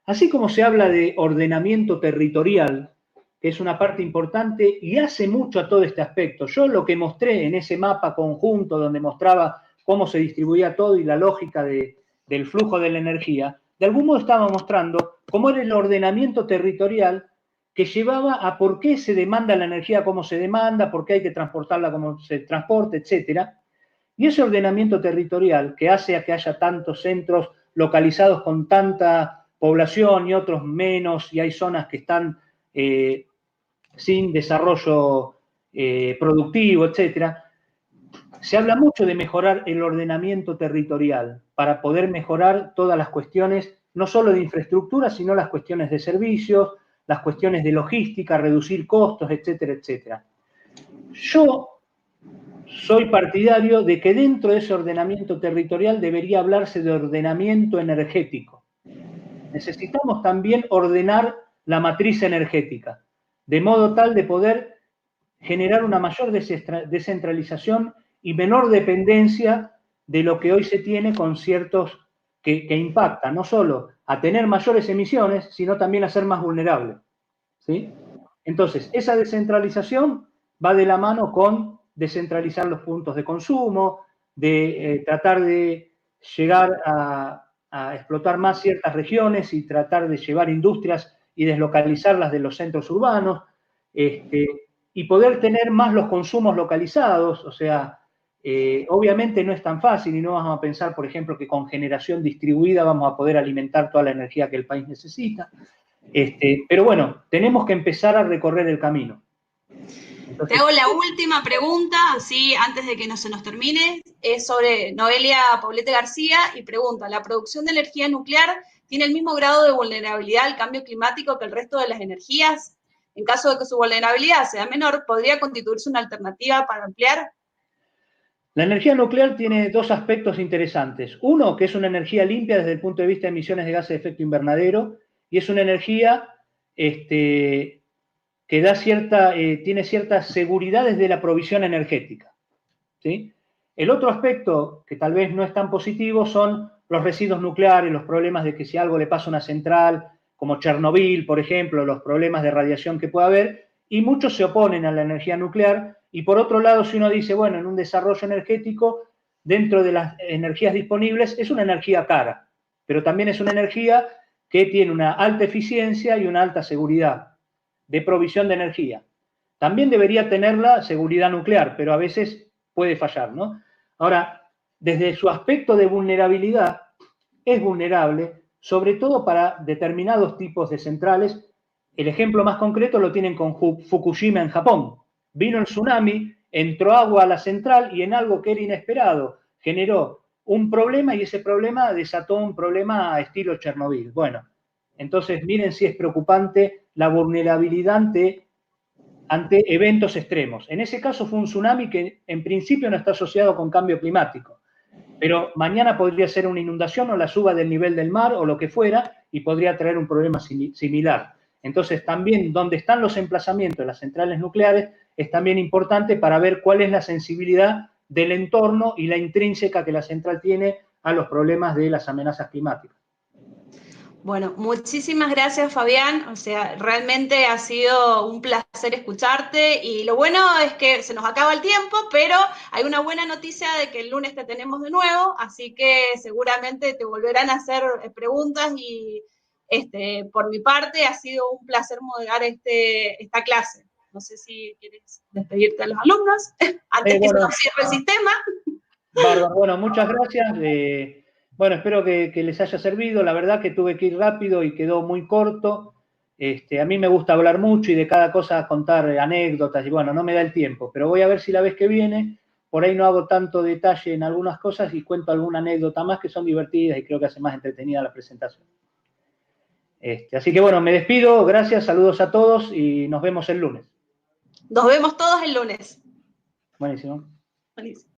Así como se habla de ordenamiento territorial, que es una parte importante y hace mucho a todo este aspecto. Yo lo que mostré en ese mapa conjunto donde mostraba cómo se distribuía todo y la lógica del flujo de la energía, de algún modo estaba mostrando cómo era el ordenamiento territorial que llevaba a por qué se demanda la energía como se demanda, por qué hay que transportarla como se transporta, etc. Y ese ordenamiento territorial que hace a que haya tantos centros localizados con tanta población y otros menos, y hay zonas que están sin desarrollo productivo, etc. Se habla mucho de mejorar el ordenamiento territorial para poder mejorar todas las cuestiones, no solo de infraestructura, sino las cuestiones de servicios, las cuestiones de logística, reducir costos, etcétera, etcétera. Yo soy partidario de que dentro de ese ordenamiento territorial debería hablarse de ordenamiento energético. Necesitamos también ordenar la matriz energética, de modo tal de poder generar una mayor descentralización y menor dependencia de lo que hoy se tiene con ciertos que impactan no solo a tener mayores emisiones, sino también a ser más vulnerables, ¿sí? Entonces, esa descentralización va de la mano con descentralizar los puntos de consumo, de tratar de llegar a explotar más ciertas regiones y tratar de llevar industrias y deslocalizarlas de los centros urbanos, y poder tener más los consumos localizados. O sea, obviamente no es tan fácil y no vamos a pensar, por ejemplo, que con generación distribuida vamos a poder alimentar toda la energía que el país necesita. Pero bueno, tenemos que empezar a recorrer el camino. Entonces, te hago la última pregunta, así antes de que se nos termine, es sobre Noelia Poblete García y pregunta, ¿la producción de energía nuclear tiene el mismo grado de vulnerabilidad al cambio climático que el resto de las energías? En caso de que su vulnerabilidad sea menor, ¿podría constituirse una alternativa para ampliar? La energía nuclear tiene dos aspectos interesantes. Uno, que es una energía limpia desde el punto de vista de emisiones de gases de efecto invernadero, y es una energía que da tiene ciertas seguridades de la provisión energética, ¿sí? El otro aspecto, que tal vez no es tan positivo, son los residuos nucleares, los problemas de que si algo le pasa a una central, como Chernobyl, por ejemplo, los problemas de radiación que puede haber, y muchos se oponen a la energía nuclear. Y por otro lado, si uno dice, bueno, en un desarrollo energético, dentro de las energías disponibles, es una energía cara, pero también es una energía que tiene una alta eficiencia y una alta seguridad de provisión de energía. También debería tener la seguridad nuclear, pero a veces puede fallar, ¿no? Ahora, desde su aspecto de vulnerabilidad, es vulnerable, sobre todo para determinados tipos de centrales. El ejemplo más concreto lo tienen con Fukushima en Japón. Vino el tsunami, entró agua a la central y en algo que era inesperado generó un problema y ese problema desató un problema a estilo Chernobyl. Bueno, entonces miren si es preocupante la vulnerabilidad ante eventos extremos. En ese caso fue un tsunami que en principio no está asociado con cambio climático, pero mañana podría ser una inundación o la suba del nivel del mar o lo que fuera y podría traer un problema similar. Entonces también donde están los emplazamientos de las centrales nucleares es también importante para ver cuál es la sensibilidad del entorno y la intrínseca que la central tiene a los problemas de las amenazas climáticas. Bueno, muchísimas gracias, Fabián. O sea, realmente ha sido un placer escucharte y lo bueno es que se nos acaba el tiempo, pero hay una buena noticia de que el lunes te tenemos de nuevo, así que seguramente te volverán a hacer preguntas y por mi parte ha sido un placer moderar esta clase. No sé si quieres despedirte a los alumnos antes que se nos cierre el sistema. Bárbaro, bueno, muchas gracias. Bueno, espero que les haya servido. La verdad que tuve que ir rápido y quedó muy corto. A mí me gusta hablar mucho y de cada cosa contar anécdotas y bueno, no me da el tiempo, pero voy a ver si la vez que viene, por ahí no hago tanto detalle en algunas cosas y cuento alguna anécdota más que son divertidas y creo que hace más entretenida la presentación. Así que bueno, me despido, gracias, saludos a todos y nos vemos el lunes. Nos vemos todos el lunes. Buenísimo. Buenísimo.